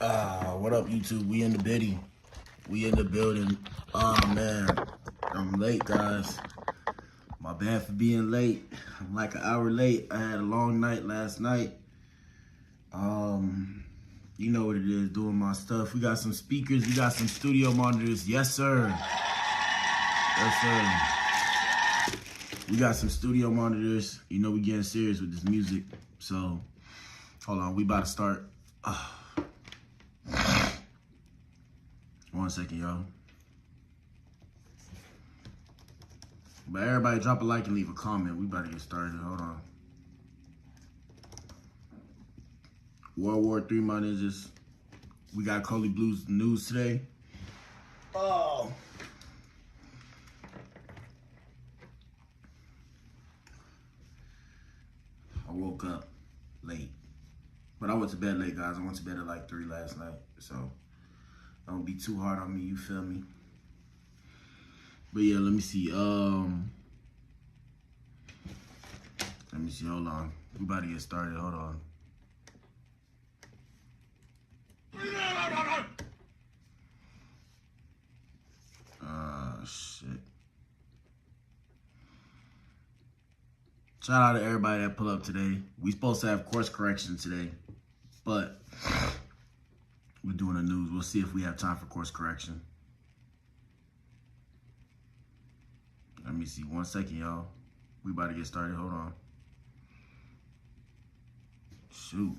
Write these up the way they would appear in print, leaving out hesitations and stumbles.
What up, YouTube? We in the biddy. We in the building. Oh, man. I'm late, guys. My bad for being late. I'm like an hour late. I had a long night last night. You know what it is, doing my stuff. We got some speakers. We got some studio monitors. Yes, sir. Yes, sir. We got some studio monitors. You know we getting serious with this music. So, hold on. We about to start. 1 second, y'all. But everybody drop a like and leave a comment. We about to get started. Hold on. World War III, my ninjas. We got Coley Blues news today. Oh. I woke up late. But I went to bed late, guys. I went to bed at like 3 last night. So don't be too hard on me, you feel me? But yeah, let me see. Hold on. We about to get started. Hold on. Shit. Shout out to everybody that pulled up today. We supposed to have course correction today, but we're doing the news. We'll see if we have time for course correction. Let me see. 1 second, y'all. We about to get started. Hold on. Shoot.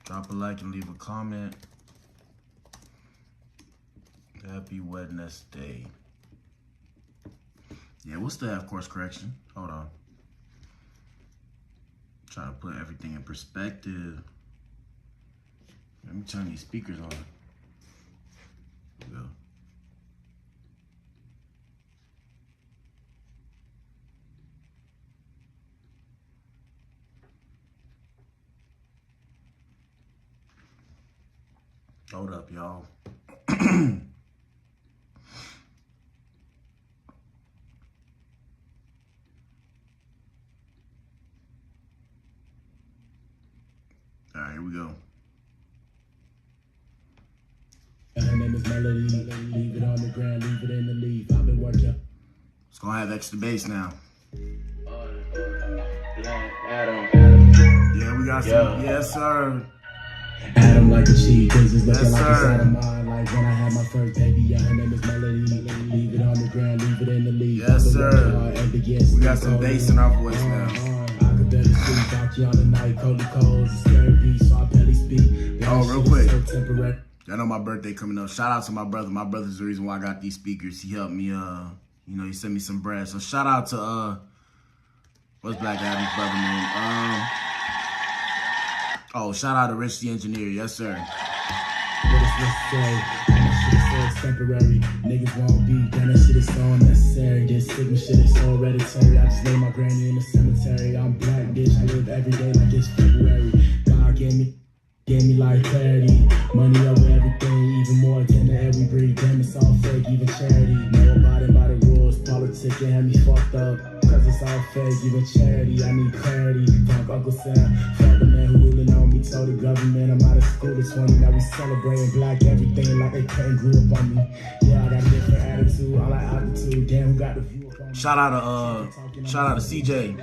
Drop a like and leave a comment. Happy Wednesday. Yeah, we'll still have course correction. Hold on. Try to put everything in perspective. Let me turn these speakers on. There we go. Hold up, y'all. All right, here we go. Her name is Melody. Leave it on the ground, leave it in the leaf. I've been working. It's gonna have extra bass now. Yeah, we got some. Yes, sir. Adam like a cheat, business looking Yes, like sir. a side of mine. Like when I had my first baby, yeah, her name is Melody. Leave it on the ground, leave it in the leaf. Yes, sir. We got some bass in our voice now. I could barely sleep, Rocky on the night, Cody Coles, scary beat, so I barely speak. Oh, real quick. So temporary. Y'all know my birthday coming up. Shout out to my brother. My brother's the reason why I got these speakers. He helped me, you know, he sent me some bread. So shout out to, what's Black Adam's brother name? Oh, shout out to Rich the Engineer. Yes, sir. What is necessary? That shit is so temporary. Niggas won't be done. That shit is so unnecessary. This sigma shit is so hereditary. I just laid my granny in the cemetery. I'm black, bitch. I live every day like it's February. God gave me like clarity. Money over everything, even more than the air we breathe. Damn, it's all fake, even charity. No abiding by the rules. Politics can have me fucked up. Cause it's all fake, even charity. I need clarity. Fuck Uncle Sam. Fuck the man who ruling on me. Told the government I'm out of school at 20. Now we celebrating black everything like they couldn't grew up on me. Yeah, I got a different attitude. I like altitude. Damn, who got the view up on me? Shout out to CJ.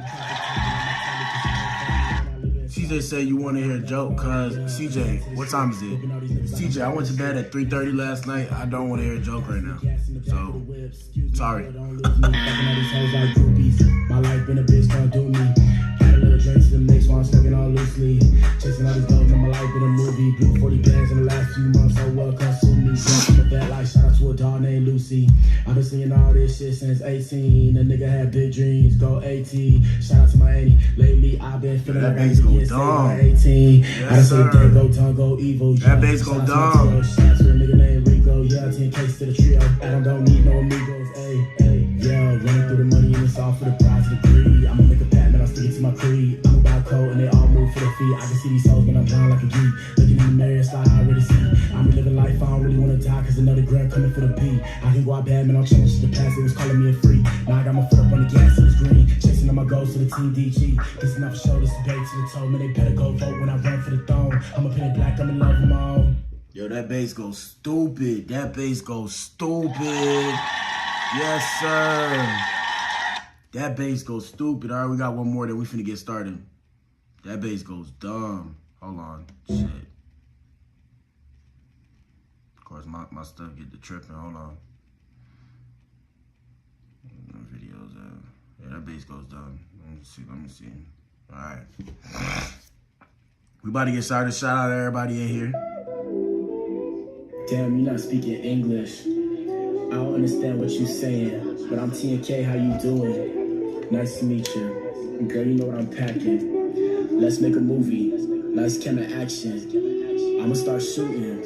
CJ said you want to hear a joke, cause CJ, what time is it? CJ, I went to bed at 3:30 last night. I don't want to hear a joke right now. So, sorry. My life been a bitch, don't do me. Had a little drink to the mix while I'm smoking all loosely. Chasing all these goals in my life in a movie. Blew 40 bands in the last few months, so well consumed me. From a bad life, shout out to a dog named Lucy. I've been seeing all this shit since 18. A nigga had big dreams, go 18. Shout out to my auntie. Lately, I've been feeling like I can get saved 18. Yes, I just say sir. go dumb, go evil. That bass go dumb. Shout out to a nigga named Rico. Yeah, 10 case to the trio. Adam don't need no amigos. Ayy, yeah, running through the money and it's all for the prize of the greed. I'ma make a patent and I'll stick it to my creed. I'm about code and they all move for the feet. I can see these hoes when I'm down like a G. Looking in the mirror, it's like I already see. I'm living life, I don't really wanna die cause cause another grab coming for the beat. I can go out bad, man, I'll change the past. They was calling me a freak. Now I got my foot up on the gas and it's green. Chasing on my goals to the team DG. This enough for shoulders to bait to the toe. Man, they better go vote when I run for the throne. I'm a penny black, I'm in love with my own. Yo, that bass goes stupid. That bass goes stupid. Yes, sir. That bass goes stupid. All right, we got one more, then we finna get started. That bass goes dumb. Hold on. Shit. Of course, my stuff get to tripping. Hold on. Videos. Yeah, that bass goes dumb. Let me see. All right. We about to get started. Shout out to everybody in here. Damn, you're not speaking English. I don't understand what you're saying, but I'm TNK, how you doing? Nice to meet you. Girl, you know what I'm packing. Let's make a movie. Nice camera action. I'ma start shooting.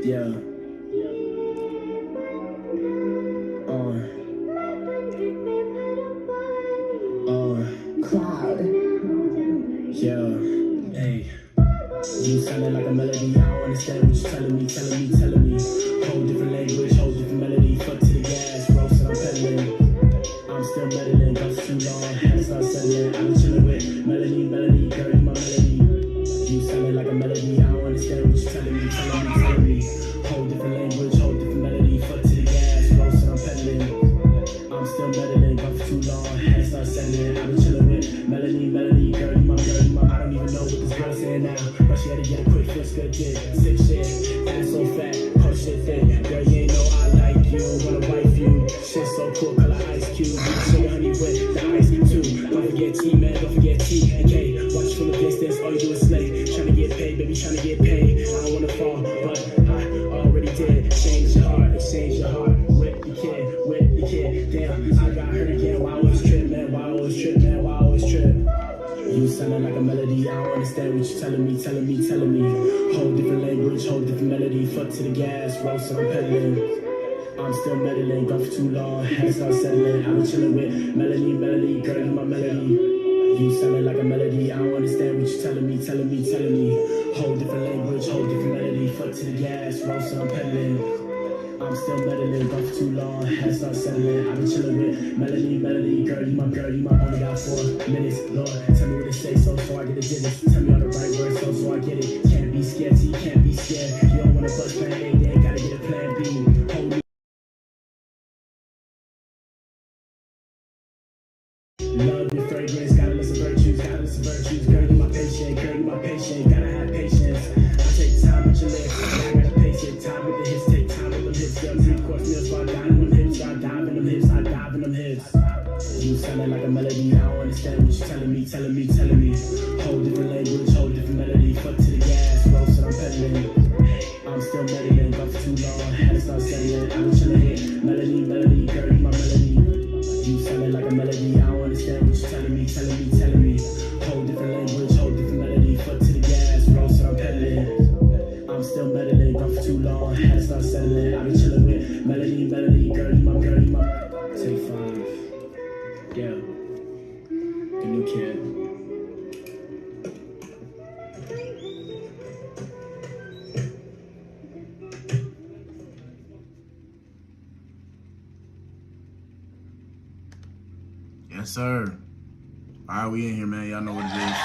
Yeah. Cloud. Yeah. Hey. You sounding like a melody. I don't understand what you're telling me. Whole different language, whole different melody. Fuck to the gas, roast and I'm pedaling. I'm still meddling, got too long, hands not settling. I'm chilling with melody, girl, you my melody. You sounding like a melody. I don't understand what you're telling me. Whole different language, whole different melody. Fuck to the gas, roast and I'm pedaling. I'm still meddling, got too long, hands not settling. I'm chilling with melody, girl, you my. I don't even know what this girl saying now. But she had to get a quick fix, good dick, sick shit, ass so fat, oh shit thick. Girl, you ain't know I like you, wanna wife you. Shit so cool, color Ice Cube. Show your honey with the ice cube too. Don't forget T, man, don't forget T and K. Watch from the distance, all you do is slay. Tryna get paid, baby, tryna get paid. I don't wanna fall, but I already did. Exchange your heart with the kid. Damn, I got hurt again. Why always trip, man? Why always trip? You sounding like a melody. I don't understand what you're telling me. Whole different language, whole different melody. Fuck to the gas, roast and I'm pedaling. I'm still meddling, gone for too long, hands not settling. I've been chilling with melody, girl, you my melody. You sounding like a melody. I don't understand what you're telling me. Whole different language, whole different melody. Fuck to the gas, roast and I'm pedaling. I'm still meddling, gone for too long, hands not settling. I've been chilling with melody, girl, you my. Only got 4 minutes, Lord. Tell me what to say, so I get a digits. Tell me all the right words, so I get it. Can't be scared, T, can't be scared. You don't wanna bust plan A, then gotta get a plan B. Hold me. Love your fragrance, gotta listen virtues. Girl, you my patient, gotta have patience. I take time with your lips, I gotta pace it. Time with the hits, take time with them hips. Girl, 3-course meals, so I dive in them hips. You sounding like a melody. I don't understand what you're telling me. Whole different language, whole different melody. Fuck to the gas, roast and I'm pedaling. I'm still meddling, gone for too long, hands not settling. I've been chilling here, melody, girl, you my melody. You sounding like a melody. I don't understand what you're telling me. Whole different language, whole different melody. Fuck to the gas, roast and I'm pedaling. I'm still meddling, gone for too long, hands not settling. I've been chilling with melody, girl, you my. Take 5. Yeah, the new kid. Yes, sir. All right, we in here, man. Y'all know what it is.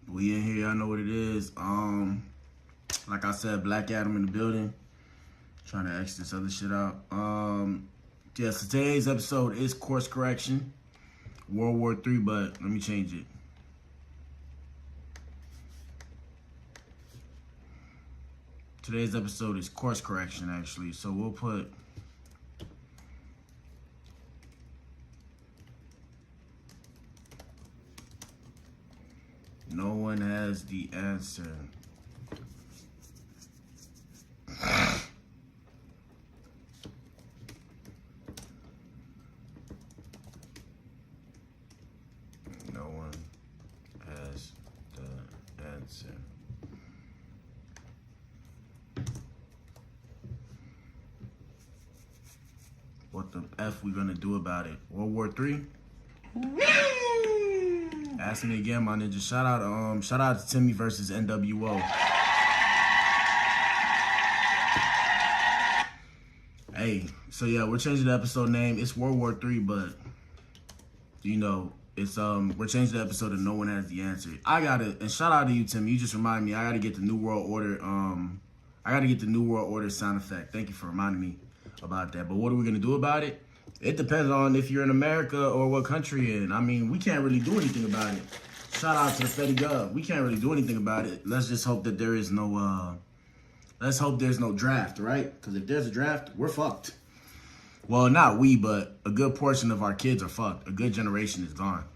We in here, y'all know what it is. Like I said, Black Adam in the building. Trying to X this other shit out. Yeah, so today's episode is course correction. World War III, but let me change it. Today's episode is course correction, actually. So we'll put no one has the answer. No one has the answer. What the F we gonna do about it? World War III? Ask me again, my ninja. Shout out to Timmy versus NWO. Hey, so yeah, we're changing the episode name. It's World War III, but you know, it's we're changing the episode to No One Has the Answer. And shout out to you, Timmy. You just reminded me. I gotta get the New World Order. I gotta get the New World Order sound effect. Thank you for reminding me about that. But what are we gonna do about it? It depends on if you're in America or what country you're in. I mean, we can't really do anything about it. Shout out to the Fetty Gov. We can't really do anything about it. Let's just hope that there is no, let's hope there's no draft, right? Because if there's a draft, we're fucked. Well, not we, but a good portion of our kids are fucked. A good generation is gone.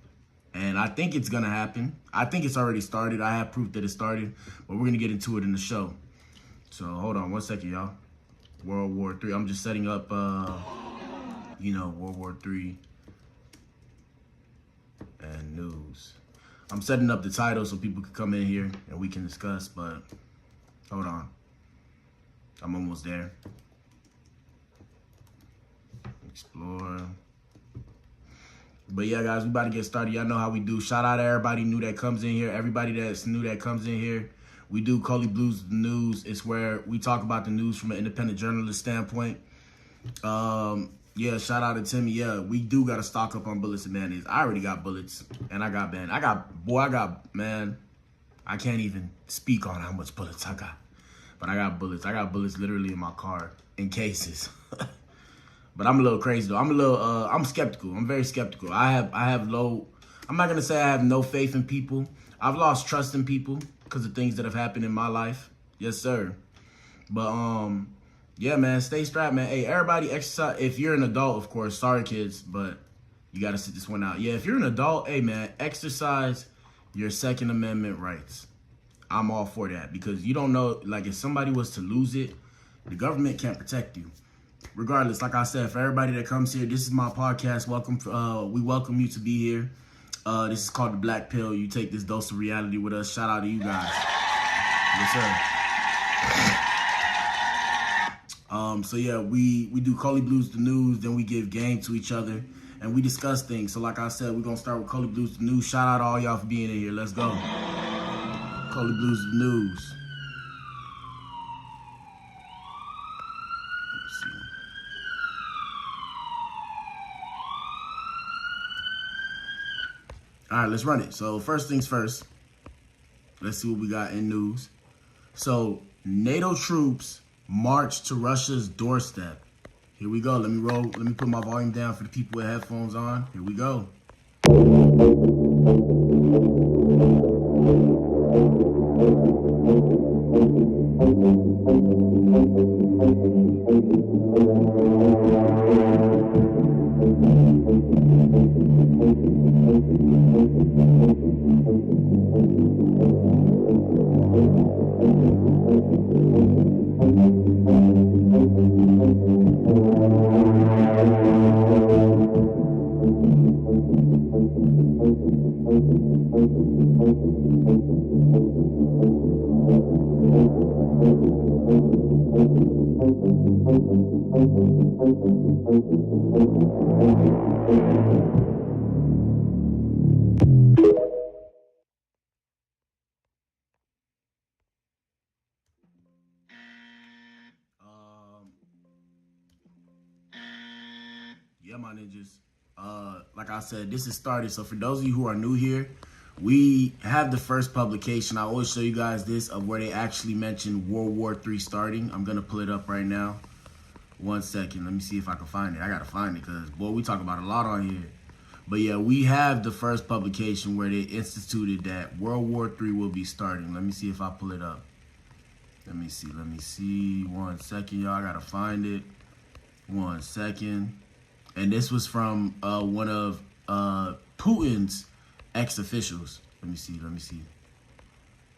And I think it's gonna happen. I think it's already started. I have proof that it started, but we're gonna get into it in the show. So hold on one second, y'all. World War III. I'm just setting up, you know, World War III and news. I'm setting up the title so people can come in here and we can discuss, but hold on. I'm almost there. Explore. But yeah, guys, we about to get started. Y'all know how we do. Shout out to everybody new that comes in here. Everybody that's new that comes in here. We do Coley Blues News. It's where we talk about the news from an independent journalist standpoint. Yeah, shout out to Timmy. Yeah, we do got to stock up on bullets and mayonnaise. I already got bullets, and I got man. Man, I can't even speak on how much bullets I got. But I got bullets. I got bullets literally in my car in cases. But I'm a little crazy though. I'm skeptical. I'm very skeptical. I'm not gonna say I have no faith in people. I've lost trust in people because of things that have happened in my life. Yes, sir. But yeah, man, stay strapped, man. Hey, everybody exercise. If you're an adult, of course, sorry kids, but you gotta sit this one out. Yeah, if you're an adult, hey man, exercise your Second Amendment rights. I'm all for that because you don't know, like if somebody was to lose it, the government can't protect you. Regardless, like I said, for everybody that comes here, this is my podcast. Welcome. We welcome you to be here. This is called The Black Pill. You take this dose of reality with us. Shout out to you guys. Yes, sir. So yeah, we do Coley Blues the news, then we give game to each other, and we discuss things. So like I said, we're gonna start with Coley Blues the news. Shout out to all y'all for being in here. Let's go. Coley Blues the news. All right, let's run it. So first things first, let's see what we got in news. So NATO troops march to Russia's doorstep. Here we go. Let me roll. Let me put my volume down for the people with headphones on. Here we go. Yeah, my ninjas. Like I said, this is started. So for those of you who are new here, we have the first publication. I always show you guys this of where they actually mention World War III starting. I'm going to pull it up right now. 1 second. Let me see if I can find it. I got to find it because, boy, we talk about a lot on here. But, yeah, we have the first publication where they instituted that World War III will be starting. Let me see if I pull it up. Let me see. 1 second, y'all. I got to find it. 1 second. And this was from one of Putin's ex-officials. Let me see.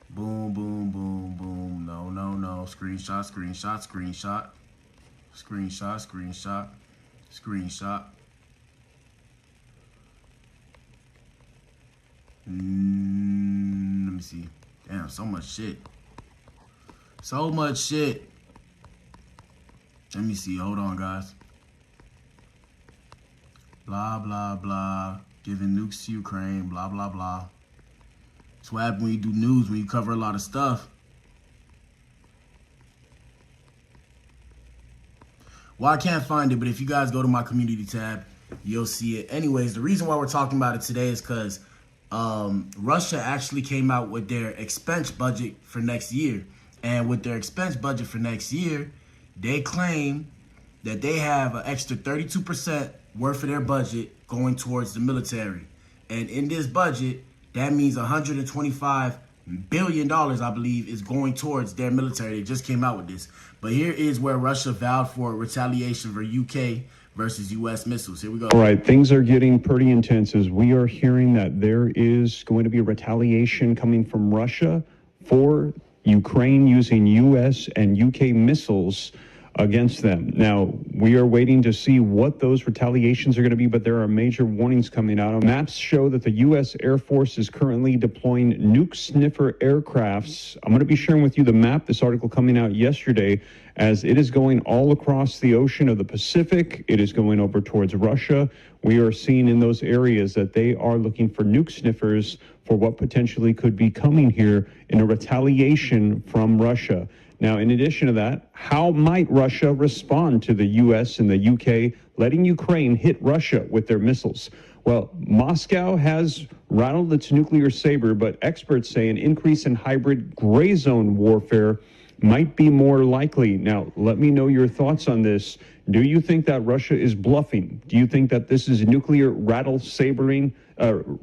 Boom, boom, boom, boom. No. Screenshot. Let me see. Damn, so much shit. Let me see. Hold on, guys. Blah, blah, blah. Giving nukes to Ukraine. Blah, blah, blah. That's what happens when you do news, when you cover a lot of stuff. Well, I can't find it, but if you guys go to my community tab, you'll see it. Anyways, the reason why we're talking about it today is because Russia actually came out with their expense budget for next year. And with their expense budget for next year, they claim that they have an extra 32% worth of their budget going towards the military. And in this budget, that means $125 billion, I believe, is going towards their military. They just came out with this. But here is where Russia vowed for retaliation for UK versus US missiles. Here we go. All right, things are getting pretty intense as we are hearing that there is going to be retaliation coming from Russia for Ukraine using US and UK missiles against them. Now, we are waiting to see what those retaliations are going to be, but there are major warnings coming out. Maps show that the U.S. Air Force is currently deploying nuke sniffer aircrafts. I'm going to be sharing with you the map, this article coming out yesterday, as it is going all across the ocean of the Pacific. It is going over towards Russia. We are seeing in those areas that they are looking for nuke sniffers for what potentially could be coming here in a retaliation from Russia. Now, in addition to that, how might Russia respond to the U.S. and the U.K. letting Ukraine hit Russia with their missiles? Well, Moscow has rattled its nuclear saber, but experts say an increase in hybrid gray zone warfare might be more likely. Now, let me know your thoughts on this. Do you think that Russia is bluffing? Do you think that this is nuclear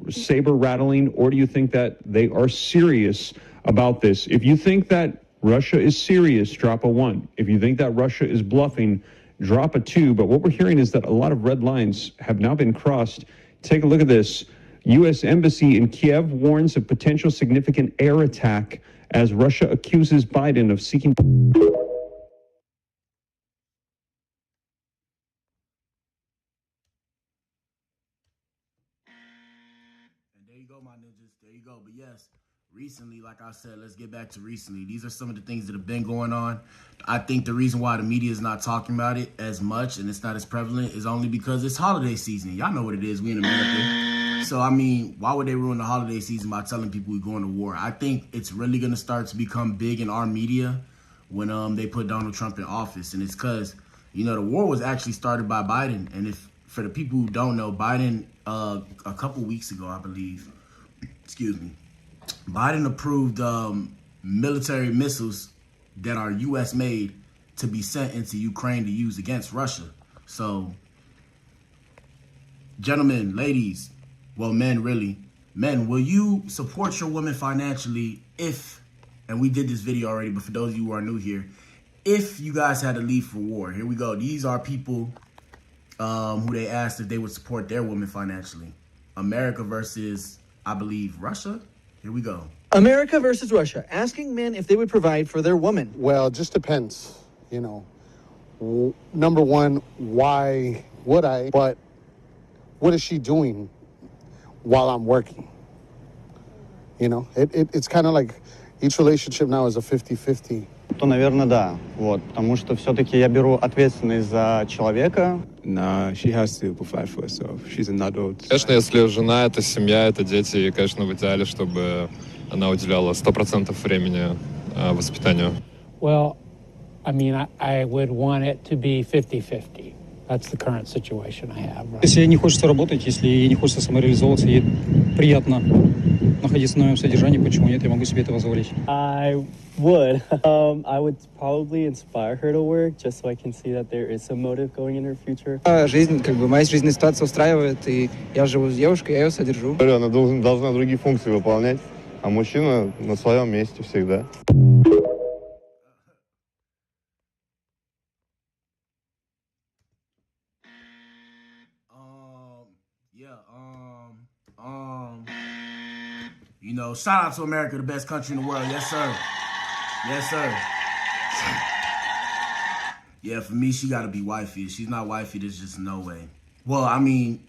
saber rattling, or do you think that they are serious about this? If you think that Russia is serious, drop a 1. If you think that Russia is bluffing, drop a 2. But what we're hearing is that a lot of red lines have now been crossed. Take a look at this. U.S. Embassy in Kiev warns of potential significant air attack as Russia accuses Biden of seeking... And there you go, my ninjas. There you go. But yes, recently, like I said, let's get back to recently. These are some of the things that have been going on. I think the reason why the media is not talking about it as much and it's not as prevalent is only because it's holiday season. Y'all know what it is. We in America. So, I mean, why would they ruin the holiday season by telling people we're going to war? I think it's really going to start to become big in our media when they put Donald Trump in office. And it's because, you know, the war was actually started by Biden. And if for the people who don't know, Biden, a couple weeks ago, I believe, Biden approved military missiles that are U.S. made to be sent into Ukraine to use against Russia. So, gentlemen, ladies, well, men, really, men, will you support your women financially if, and we did this video already, but for those of you who are new here, if you guys had to leave for war, here we go. These are people who they asked if they would support their women financially. America versus, I believe, Russia. Here we go. America versus Russia, asking men if they would provide for their woman. Well, it just depends, you know. Number one, why would I? But what is she doing while I'm working? You know, it's kind of like each relationship now is a 50-50. То, наверное, да. Вот, потому что все-таки я беру ответственность за человека. Nah, she has to provide for herself. She's an adult. Конечно, если жена, это семья, это дети, и, конечно, в идеале, чтобы она уделяла 100% времени воспитанию. Well, I mean, I would want it to be 50-50. That's the current situation I have. Right? Если ей не хочется работать, если ей не хочется самореализовываться, ей приятно находиться на моем содержании, почему нет, я могу себе это позволить. I would. I would probably inspire her to work, just so I can see that there is some motive going in her future. Жизнь, моя жизненная ситуация устраивает, и я живу с девушкой, я ее содержу. Она должна другие функции выполнять, а мужчина на своем месте всегда. You know, shout out to America, the best country in the world. Yes, sir. Yes, sir. Yeah, for me, she got to be wifey. If she's not wifey, there's just no way. Well, I mean,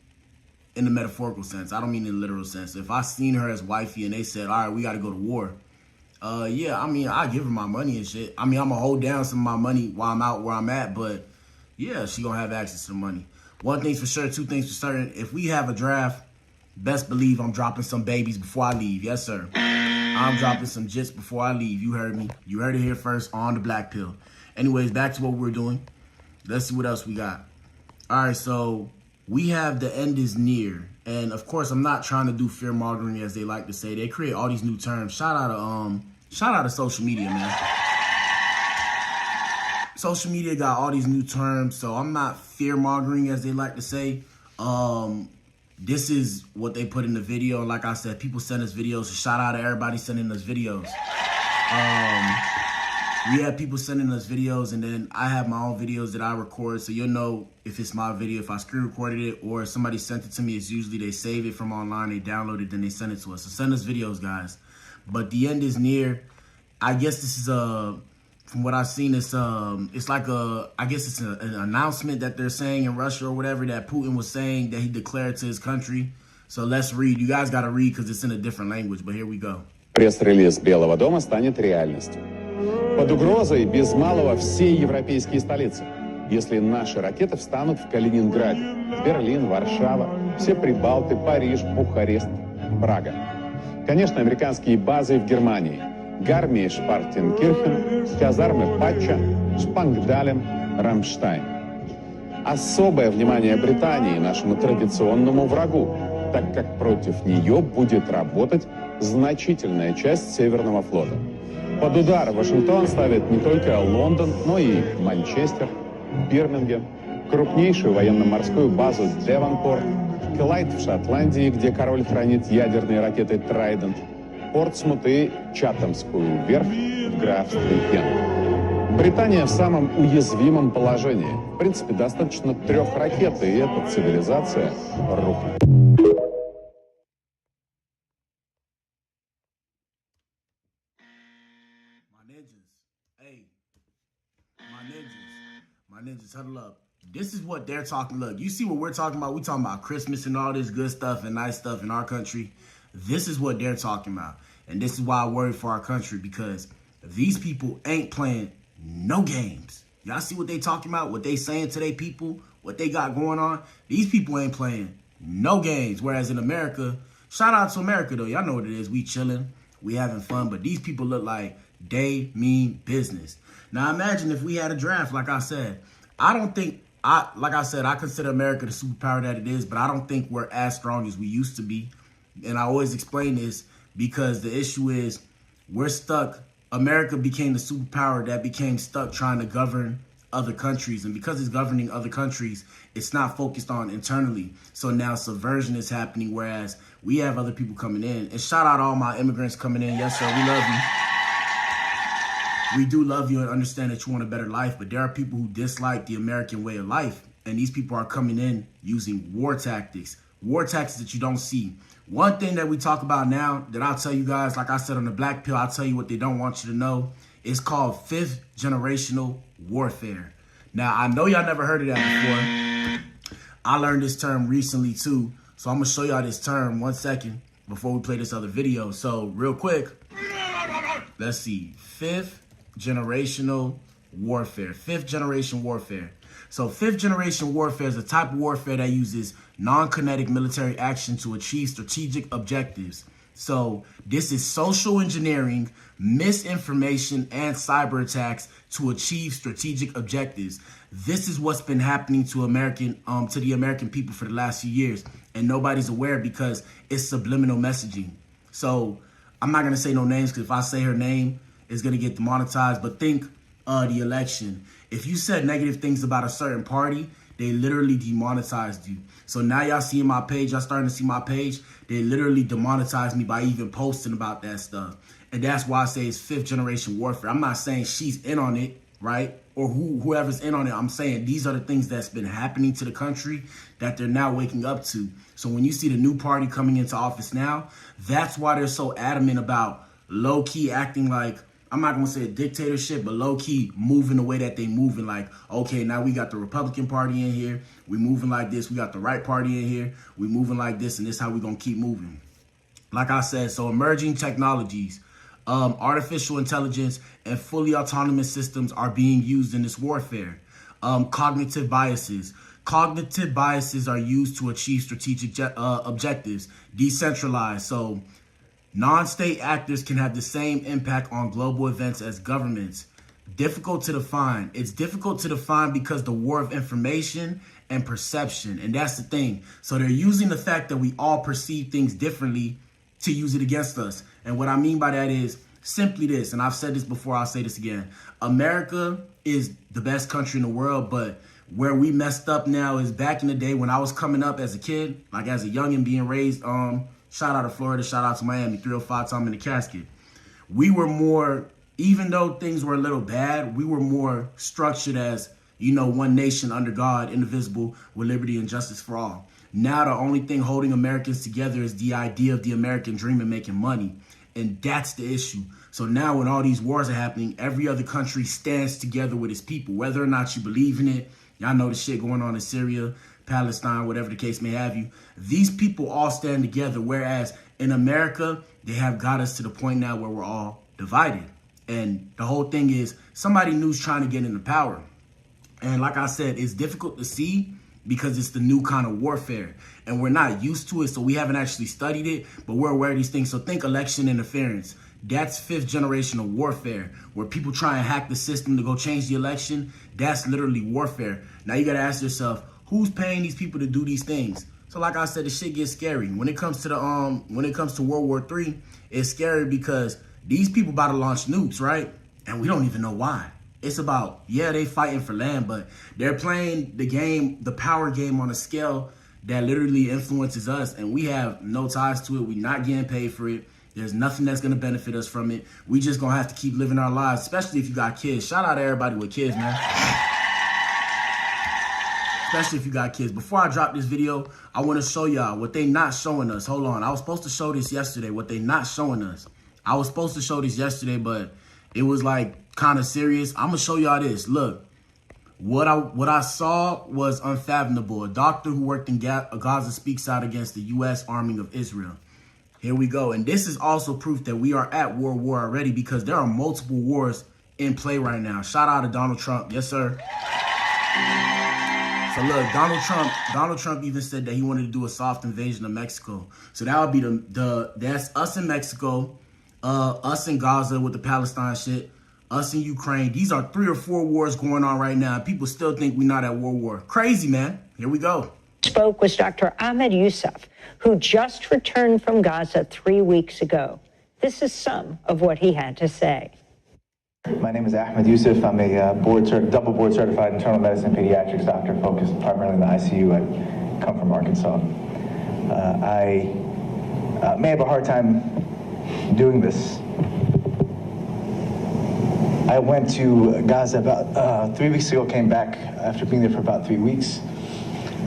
in the metaphorical sense. I don't mean in the literal sense. If I seen her as wifey and they said, all right, we got to go to war. Yeah, I mean, I give her my money and shit. I mean, I'm going to hold down some of my money while I'm out where I'm at. But, yeah, she going to have access to the money. One thing's for sure, two things for certain. If we have a draft, best believe I'm dropping some babies before I leave. Yes, sir. I'm dropping some jits before I leave. You heard me. You heard it here first on the Black Pill. Anyways, back to what we're doing. Let's see what else we got. All right, so we have the end is near. And of course, I'm not trying to do fear mongering, as they like to say. They create all these new terms. Shout out to social media, man. Social media got all these new terms, so I'm not fear mongering, as they like to say. This is what they put in the video. Like I said, people send us videos. So shout out to everybody sending us videos. We have people sending us videos, and then I have my own videos that I record, so you'll know if it's my video, if I screen recorded it, or if somebody sent it to me. It's usually they save it from online, they download it, then they send it to us. So send us videos, guys. But the end is near. I guess this is from what I've seen, it's like I guess it's an announcement that they're saying in Russia or whatever, that Putin was saying that he declared to his country. So let's read. You guys got to read because it's in a different language, but here we go. Пресс-релиз Белого дома станет реальностью. Под угрозой без малого все европейские столицы. Если наши ракеты встанут в Калининграде, Берлин, Варшава, все Прибалты, Париж, Бухарест, Прага. Конечно, американские базы в Германии. Гармии Шпартенкирхен, казармы Патча, Шпангдалем, Рамштайн. Особое внимание Британии, нашему традиционному врагу, так как против нее будет работать значительная часть Северного флота. Под удар Вашингтон ставит не только Лондон, но и Манчестер, Бирмингем, крупнейшую военно-морскую базу Девонпорт, Клайд в Шотландии, где король хранит ядерные ракеты «Трайдент», Портсмут и Чатамскую верфь в графстве Кент. Британия в самом уязвимом положении. В принципе, достаточно 3 ракет, и эта цивилизация рухнет. My ninjas, huddle up. This is what they're talking. Look, you see what we're talking about? We're talking about Christmas and all this good stuff and nice stuff in our country. This is what they're talking about. And this is why I worry for our country, because these people ain't playing no games. Y'all see what they talking about? What they saying to their people? What they got going on? These people ain't playing no games. Whereas in America, shout out to America though. Y'all know what it is. We chilling. We having fun. But these people look like they mean business. Now imagine if we had a draft, like I said. Like I said, I consider America the superpower that it is, but I don't think we're as strong as we used to be. And I always explain this because the issue is we're stuck. America became the superpower that became stuck trying to govern other countries. And because it's governing other countries, it's not focused on internally. So now subversion is happening, whereas we have other people coming in. And shout out all my immigrants coming in. Yes, sir, we love you. We do love you and understand that you want a better life, but there are people who dislike the American way of life. And these people are coming in using war tactics that you don't see. One thing that we talk about now that I'll tell you guys, like I said on the Black Pill, I'll tell you what they don't want you to know. It's called 5th generational warfare. Now, I know y'all never heard of that before. I learned this term recently too. So I'm gonna show y'all this term 1 second before we play this other video. So real quick, let's see, 5th generational warfare, 5th generation warfare. So 5th generation warfare is a type of warfare that uses non-kinetic military action to achieve strategic objectives. So this is social engineering, misinformation, and cyber attacks to achieve strategic objectives. This is what's been happening to the American people for the last few years, and nobody's aware because it's subliminal messaging. So I'm not gonna say no names because if I say her name, it's gonna get demonetized. But think the election. If you said negative things about a certain party, they literally demonetized you. So now y'all seeing my page, y'all starting to see my page. They literally demonetized me by even posting about that stuff. And that's why I say it's 5th generation warfare. I'm not saying she's in on it, right? Or whoever's in on it. I'm saying these are the things that's been happening to the country that they're now waking up to. So when you see the new party coming into office now, that's why they're so adamant about low-key acting like, I'm not going to say a dictatorship, but low-key moving the way that they moving. Like, okay, now we got the Republican Party in here. We moving like this. We got the right party in here. We moving like this, and this is how we going to keep moving. Like I said, so emerging technologies, artificial intelligence, and fully autonomous systems are being used in this warfare. Cognitive biases. Cognitive biases are used to achieve strategic objectives. Decentralized. So Non-state actors can have the same impact on global events as governments. Difficult to define. It's difficult to define because the war of information and perception. And that's the thing. So they're using the fact that we all perceive things differently to use it against us. And what I mean by that is simply this, and I've said this before, I'll say this again. America is the best country in the world, but where we messed up now is back in the day when I was coming up as a kid, like as a youngin' being raised, shout out to Florida, shout out to Miami, 305 time in the casket. We were more, even though things were a little bad, we were more structured as, you know, one nation under God, indivisible, with liberty and justice for all. Now the only thing holding Americans together is the idea of the American dream and making money. And that's the issue. So now when all these wars are happening, every other country stands together with its people, whether or not you believe in it. Y'all know the shit going on in Syria, Palestine, whatever the case may have you. These people all stand together, whereas in America, they have got us to the point now where we're all divided. And the whole thing is somebody new's trying to get into power. And like I said, it's difficult to see because it's the new kind of warfare. And we're not used to it, so we haven't actually studied it, but we're aware of these things. So think election interference. That's 5th generation of warfare, where people try and hack the system to go change the election. That's literally warfare. Now you gotta ask yourself, who's paying these people to do these things? So like I said, the shit gets scary. When it comes to World War III, it's scary because these people about to launch nukes, right? And we don't even know why. It's about, yeah, they fighting for land, but they're playing the game, the power game on a scale that literally influences us, and we have no ties to it. We're not getting paid for it. There's nothing that's gonna benefit us from it. We just gonna have to keep living our lives, especially if you got kids. Shout out to everybody with kids, man. Especially if you got kids. Before I drop this video, I wanna show y'all what they not showing us. Hold on, I was supposed to show this yesterday, what they not showing us. I was supposed to show this yesterday, but it was like kind of serious. I'm gonna show y'all this. Look, what I saw was unfathomable. A doctor who worked in Gaza speaks out against the U.S. arming of Israel. Here we go. And this is also proof that we are at war already because there are multiple wars in play right now. Shout out to Donald Trump. Yes, sir. So look, Donald Trump even said that he wanted to do a soft invasion of Mexico. So that would be that's us in Mexico, us in Gaza with the Palestine shit, us in Ukraine. These are 3 or 4 wars going on right now. People still think we're not at war. Crazy, man. Here we go. Spoke was Dr. Ahmed Youssef, who just returned from Gaza 3 weeks ago. This is some of what he had to say. My name is Ahmed Youssef. I'm a double board certified internal medicine pediatrics doctor focused primarily in the ICU. I come from Arkansas. I may have a hard time doing this. I went to Gaza about 3 weeks ago, came back after being there for about 3 weeks.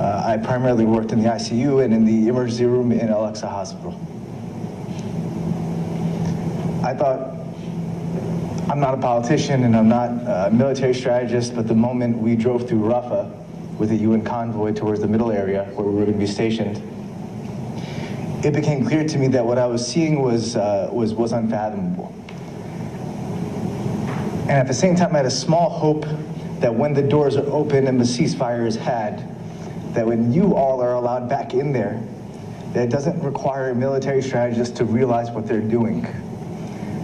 I primarily worked in the ICU and in the emergency room in Al-Aqsa Hospital. I thought, I'm not a politician and I'm not a military strategist, but the moment we drove through Rafah with a UN convoy towards the middle area where we were going to be stationed, it became clear to me that what I was seeing was unfathomable. And at the same time, I had a small hope that when the doors are open and the ceasefire is had, that when you all are allowed back in there, that it doesn't require a military strategist to realize what they're doing.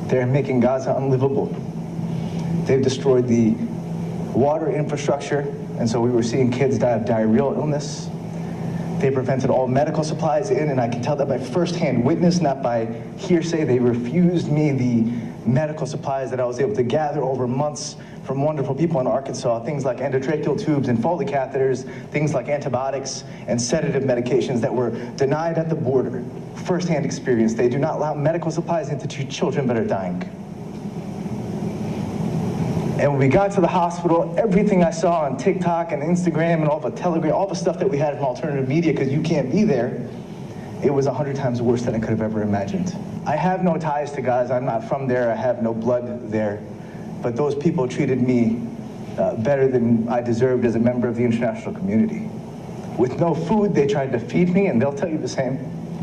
They're making Gaza unlivable. They've destroyed the water infrastructure, and so we were seeing kids die of diarrheal illness. They prevented all medical supplies in, and I can tell that by firsthand witness, not by hearsay. They refused me the medical supplies that I was able to gather over months from wonderful people in Arkansas, things like endotracheal tubes and Foley catheters, things like antibiotics and sedative medications that were denied at the border. First-hand experience. They do not allow medical supplies into children that are dying. And when we got to the hospital, everything I saw on TikTok and Instagram and all the Telegram, all the stuff that we had from alternative media, because you can't be there, it was 100 times worse than I could have ever imagined. I have no ties to Gaza. I'm not from there. I have no blood there. But those people treated me better than I deserved as a member of the international community. With no food, they tried to feed me, and they'll tell you the same.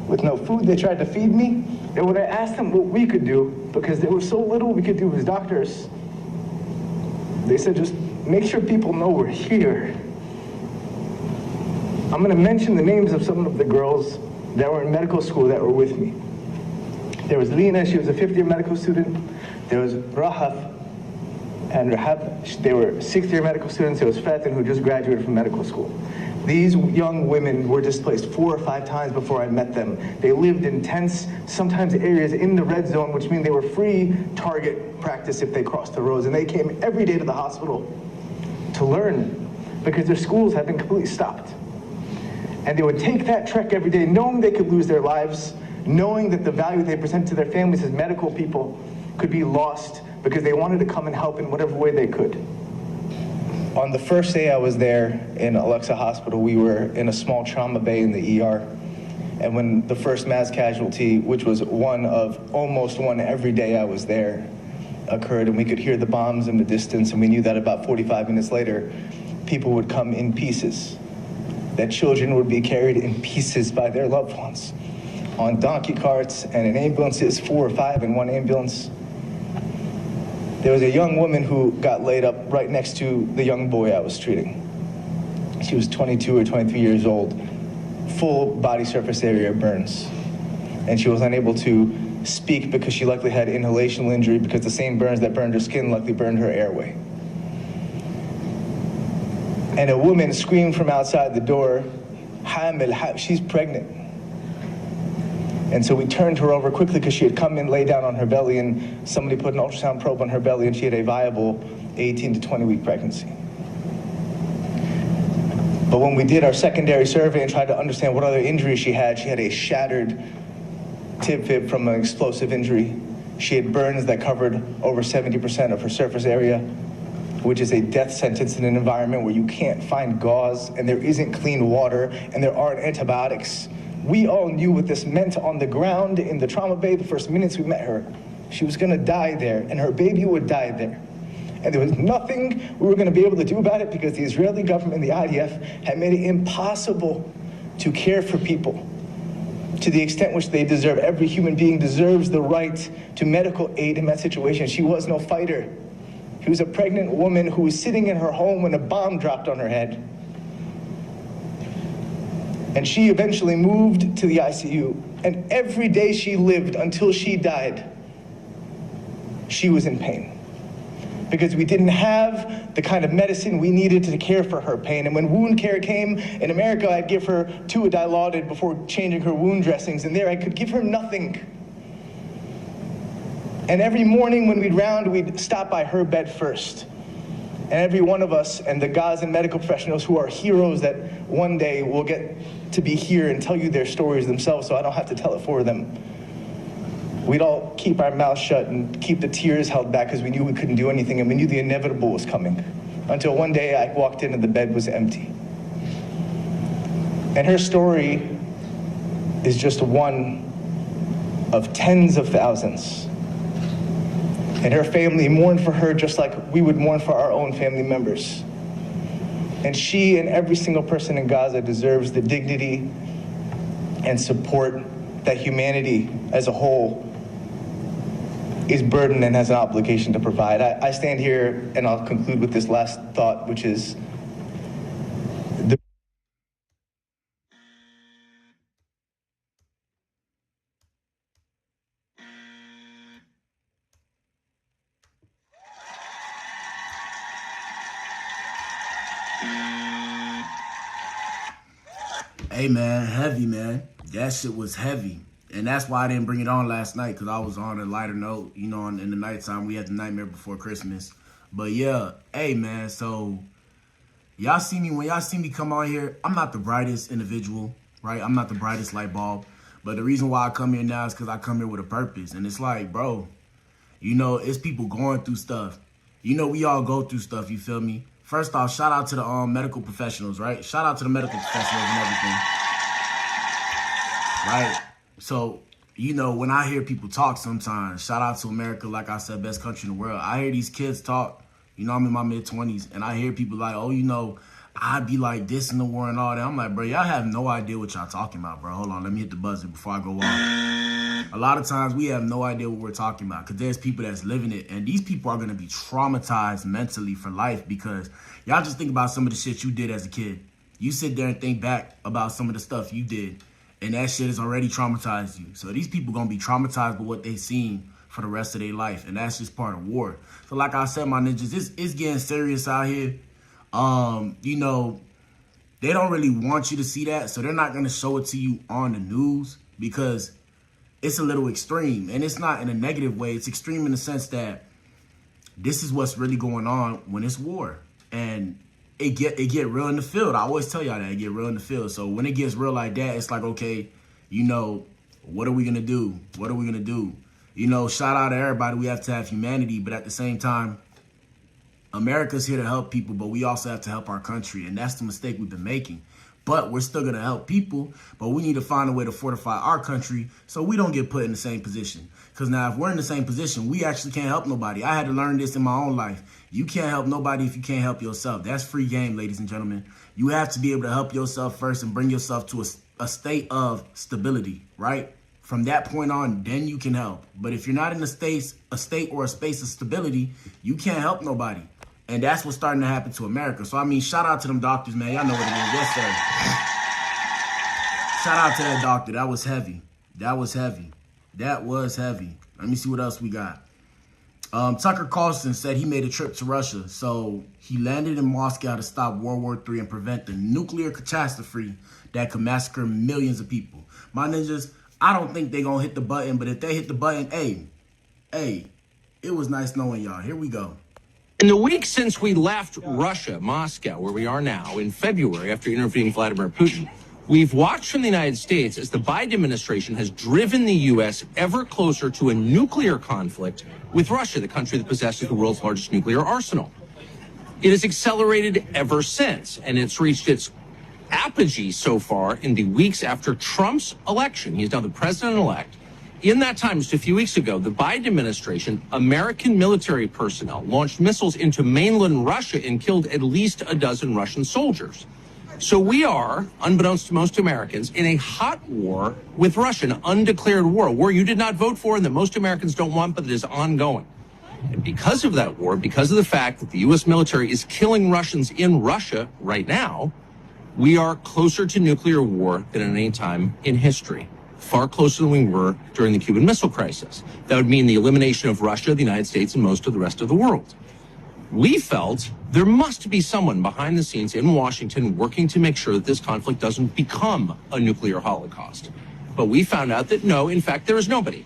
With no food, they tried to feed me. And when I asked them what we could do, because there was so little we could do as doctors, they said, just make sure people know we're here. I'm going to mention the names of some of the girls that were in medical school that were with me. There was Lena, she was a fifth-year medical student. There was Rahaf and Rahab, they were sixth-year medical students. There was Fatin, who just graduated from medical school. These young women were displaced 4 or 5 times before I met them. They lived in tense, sometimes areas in the red zone, which means they were free target practice if they crossed the roads. And they came every day to the hospital to learn because their schools had been completely stopped. And they would take that trek every day knowing they could lose their lives, knowing that the value they present to their families as medical people could be lost because they wanted to come and help in whatever way they could. On the first day I was there in Alexa Hospital, we were in a small trauma bay in the ER. And when the first mass casualty, which was one of almost one every day I was there, occurred, and we could hear the bombs in the distance, and we knew that about 45 minutes later, people would come in pieces, that children would be carried in pieces by their loved ones on donkey carts and in ambulances, 4 or 5 in one ambulance. There was a young woman who got laid up right next to the young boy I was treating. She was 22 or 23 years old, full body surface area burns. And she was unable to speak because she likely had inhalational injury because the same burns that burned her skin likely burned her airway. And a woman screamed from outside the door, Hamil, she's pregnant. And so we turned her over quickly because she had come in, lay down on her belly, and somebody put an ultrasound probe on her belly, and she had a viable 18 to 20-week pregnancy. But when we did our secondary survey and tried to understand what other injuries she had a shattered tib fib from an explosive injury. She had burns that covered over 70% of her surface area, which is a death sentence in an environment where you can't find gauze and there isn't clean water and there aren't antibiotics. We all knew what this meant on the ground in the trauma bay the first minutes we met her. She was gonna die there and her baby would die there. And there was nothing we were gonna be able to do about it because the Israeli government and the IDF had made it impossible to care for people to the extent which they deserve. Every human being deserves the right to medical aid in that situation. She was no fighter. She was a pregnant woman who was sitting in her home when a bomb dropped on her head. And she eventually moved to the ICU. And every day she lived until she died, she was in pain. Because we didn't have the kind of medicine we needed to care for her pain. And when wound care came, in America, I'd give her Dilaudid before changing her wound dressings. And there I could give her nothing. And every morning when we'd round, we'd stop by her bed first. And every one of us and the Gazan medical professionals who are heroes that one day will get to be here and tell you their stories themselves so I don't have to tell it for them. We'd all keep our mouths shut and keep the tears held back because we knew we couldn't do anything and we knew the inevitable was coming. Until one day I walked in and the bed was empty. And her story is just one of tens of thousands. And her family mourned for her just like we would mourn for our own family members. And she and every single person in Gaza deserves the dignity and support that humanity as a whole is burdened and has an obligation to provide. I stand here and I'll conclude with this last thought, which is Hey man, heavy man. That shit was heavy. And that's why I didn't bring it on last night, because I was on a lighter note. You know, in the nighttime, we had the Nightmare Before Christmas. But yeah, hey man, so y'all see me, when y'all see me come on here, I'm not the brightest individual, right? I'm not the brightest light bulb. But the reason why I come here now is because I come here with a purpose. And it's like, bro, you know, it's people going through stuff. You know, we all go through stuff, you feel me? First off, shout out to the medical professionals, right? Shout out to the medical professionals and everything. Right? So, you know, when I hear people talk sometimes, shout out to America, like I said, best country in the world. I hear these kids talk, you know, I'm in my mid-20s, and I hear people like, oh, you know, I'd be like this in the war and all that. I'm like, bro, y'all have no idea what y'all talking about, bro. Hold on, let me hit the buzzer before I go off. A lot of times we have no idea what we're talking about because there's people that's living it, and these people are going to be traumatized mentally for life because y'all just think about some of the shit you did as a kid. You sit there and think back about some of the stuff you did, And that shit has already traumatized you. So these people gonna be traumatized by what they seen for the rest of their life. And that's just part of war. So like I said, my ninjas, it's getting serious out here. You know, they don't really want you to see that. So they're not gonna show it to you on the news because it's a little extreme. And it's not in a negative way. It's extreme in the sense that this is what's really going on when it's war. And it get real in the field. I always tell y'all that it get real in the field. So when it gets real like that, it's like, okay, you know, what are we gonna do? What are we gonna do? You know, shout out to everybody. We have to have humanity, but at the same time, America's here to help people, but we also have to help our country. And that's the mistake we've been making. But we're still gonna help people, but we need to find a way to fortify our country so we don't get put in the same position. Because now if we're in the same position, we actually can't help nobody. I had to learn this in my own life. You can't help nobody if you can't help yourself. That's free game, ladies and gentlemen. You have to be able to help yourself first and bring yourself to a state of stability, right? From that point on, then you can help. But if you're not in a state or a space of stability, you can't help nobody. And that's what's starting to happen to America. So, I mean, shout out to them doctors, man. Y'all know what it is. Yes, sir. Shout out to that doctor. That was heavy. That was heavy. That was heavy. Let me see what else we got. Tucker Carlson said he made a trip to Russia. So he landed in Moscow to stop World War III and prevent the nuclear catastrophe that could massacre millions of people. My ninjas, I don't think they're going to hit the button. But if they hit the button, hey, it was nice knowing y'all. Here we go. In the week since we left Russia, Moscow, where we are now, in February, after interviewing Vladimir Putin, we've watched from the United States as the Biden administration has driven the U.S. ever closer to a nuclear conflict with Russia, the country that possesses the world's largest nuclear arsenal. It has accelerated ever since, and it's reached its apogee so far in the weeks after Trump's election. He's now the president-elect. In that time, just a few weeks ago, the Biden administration, American military personnel, launched missiles into mainland Russia and killed at least a dozen Russian soldiers. So we are, unbeknownst to most Americans, in a hot war with Russia, an undeclared war, a war you did not vote for and that most Americans don't want, but that is ongoing. And because of that war, because of the fact that the U.S. military is killing Russians in Russia right now, we are closer to nuclear war than at any time in history. Far closer than we were during the Cuban Missile Crisis. That would mean the elimination of Russia, the United States, and most of the rest of the world. We felt there must be someone behind the scenes in Washington working to make sure that this conflict doesn't become a nuclear holocaust. But we found out that no, in fact, there is nobody.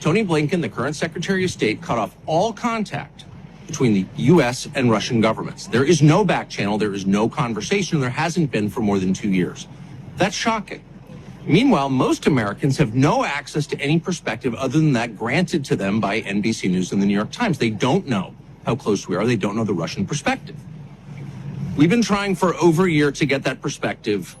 Tony Blinken, the current Secretary of State, cut off all contact between the U.S. and Russian governments. There is no back channel, there is no conversation, there hasn't been for more than 2 years. That's shocking. Meanwhile, most Americans have no access to any perspective other than that granted to them by NBC News and the New York Times. They don't know how close we are. They don't know the Russian perspective. We've been trying for over a year to get that perspective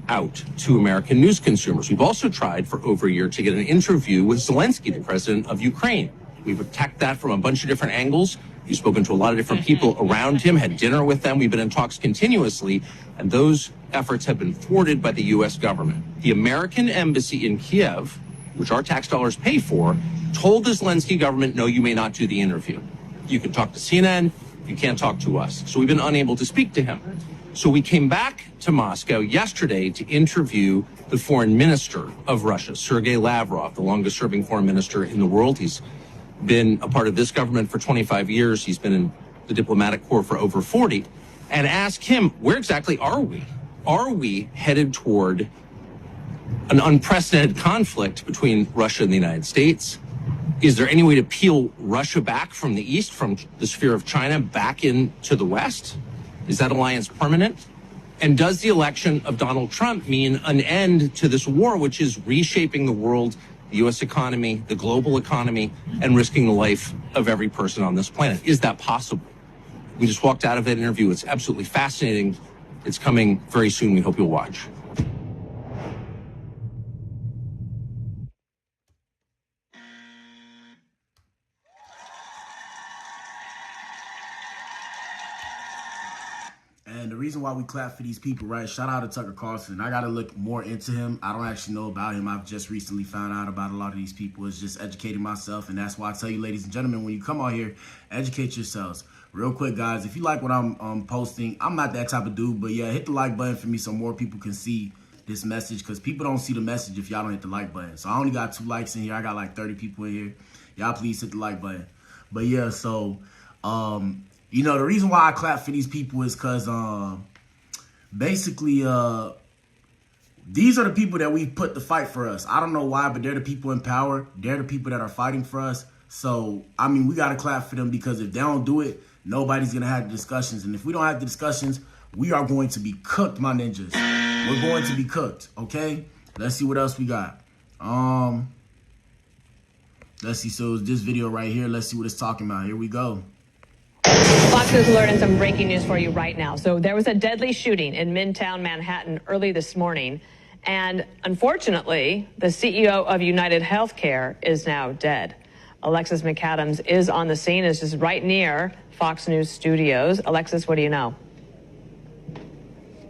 out to American news consumers. We've also tried for over a year to get an interview with Zelensky, the president of Ukraine. We've attacked that from a bunch of different angles. We've spoken to a lot of different people around him, had dinner with them. We've been in talks continuously, and those efforts have been thwarted by the U.S. government. The American embassy in Kiev, which our tax dollars pay for, told the Zelensky government, no, you may not do the interview. You can talk to CNN, you can't talk to us. So we've been unable to speak to him. So we came back to Moscow yesterday to interview the foreign minister of Russia, Sergei Lavrov, the longest serving foreign minister in the world. He's been a part of this government for 25 years. He's been in the diplomatic corps for over 40. And ask him, where exactly are we? Are we headed toward an unprecedented conflict between Russia and the United States? Is there any way to peel Russia back from the east, from the sphere of China, back into the west? Is that alliance permanent? And does the election of Donald Trump mean an end to this war, which is reshaping the world, the U.S. economy, the global economy, and risking the life of every person on this planet? Is that possible? We just walked out of that interview. It's absolutely fascinating. It's coming very soon. We hope you'll watch. And the reason why we clap for these people, right? Shout out to Tucker Carlson. I got to look more into him. I don't actually know about him. I've just recently found out about a lot of these people. It's just educating myself. And that's why I tell you, ladies and gentlemen, when you come out here, educate yourselves. Real quick, guys, if you like what I'm posting, I'm not that type of dude. But yeah, hit the like button for me so more people can see this message, because people don't see the message if y'all don't hit the like button. So I only got 2 likes in here. I got like 30 people in here. Y'all please hit the like button. But yeah, so you know, the reason why I clap for these people is because basically these are the people that we put to fight for us. I don't know why, but they're the people in power. They're the people that are fighting for us. So I mean, we got to clap for them, because if they don't do it, nobody's gonna have the discussions. And if we don't have the discussions, we are going to be cooked, my ninjas. We're going to be cooked, okay? Let's see what else we got. Let's see, so it's this video right here. Let's see what it's talking about. Here we go. Fox News Alert and some breaking news for you right now. So there was a deadly shooting in Midtown Manhattan early this morning. And unfortunately, the CEO of United Healthcare is now dead. Alexis McAdams is on the scene. Is just right near Fox News studios. Alexis, what do you know?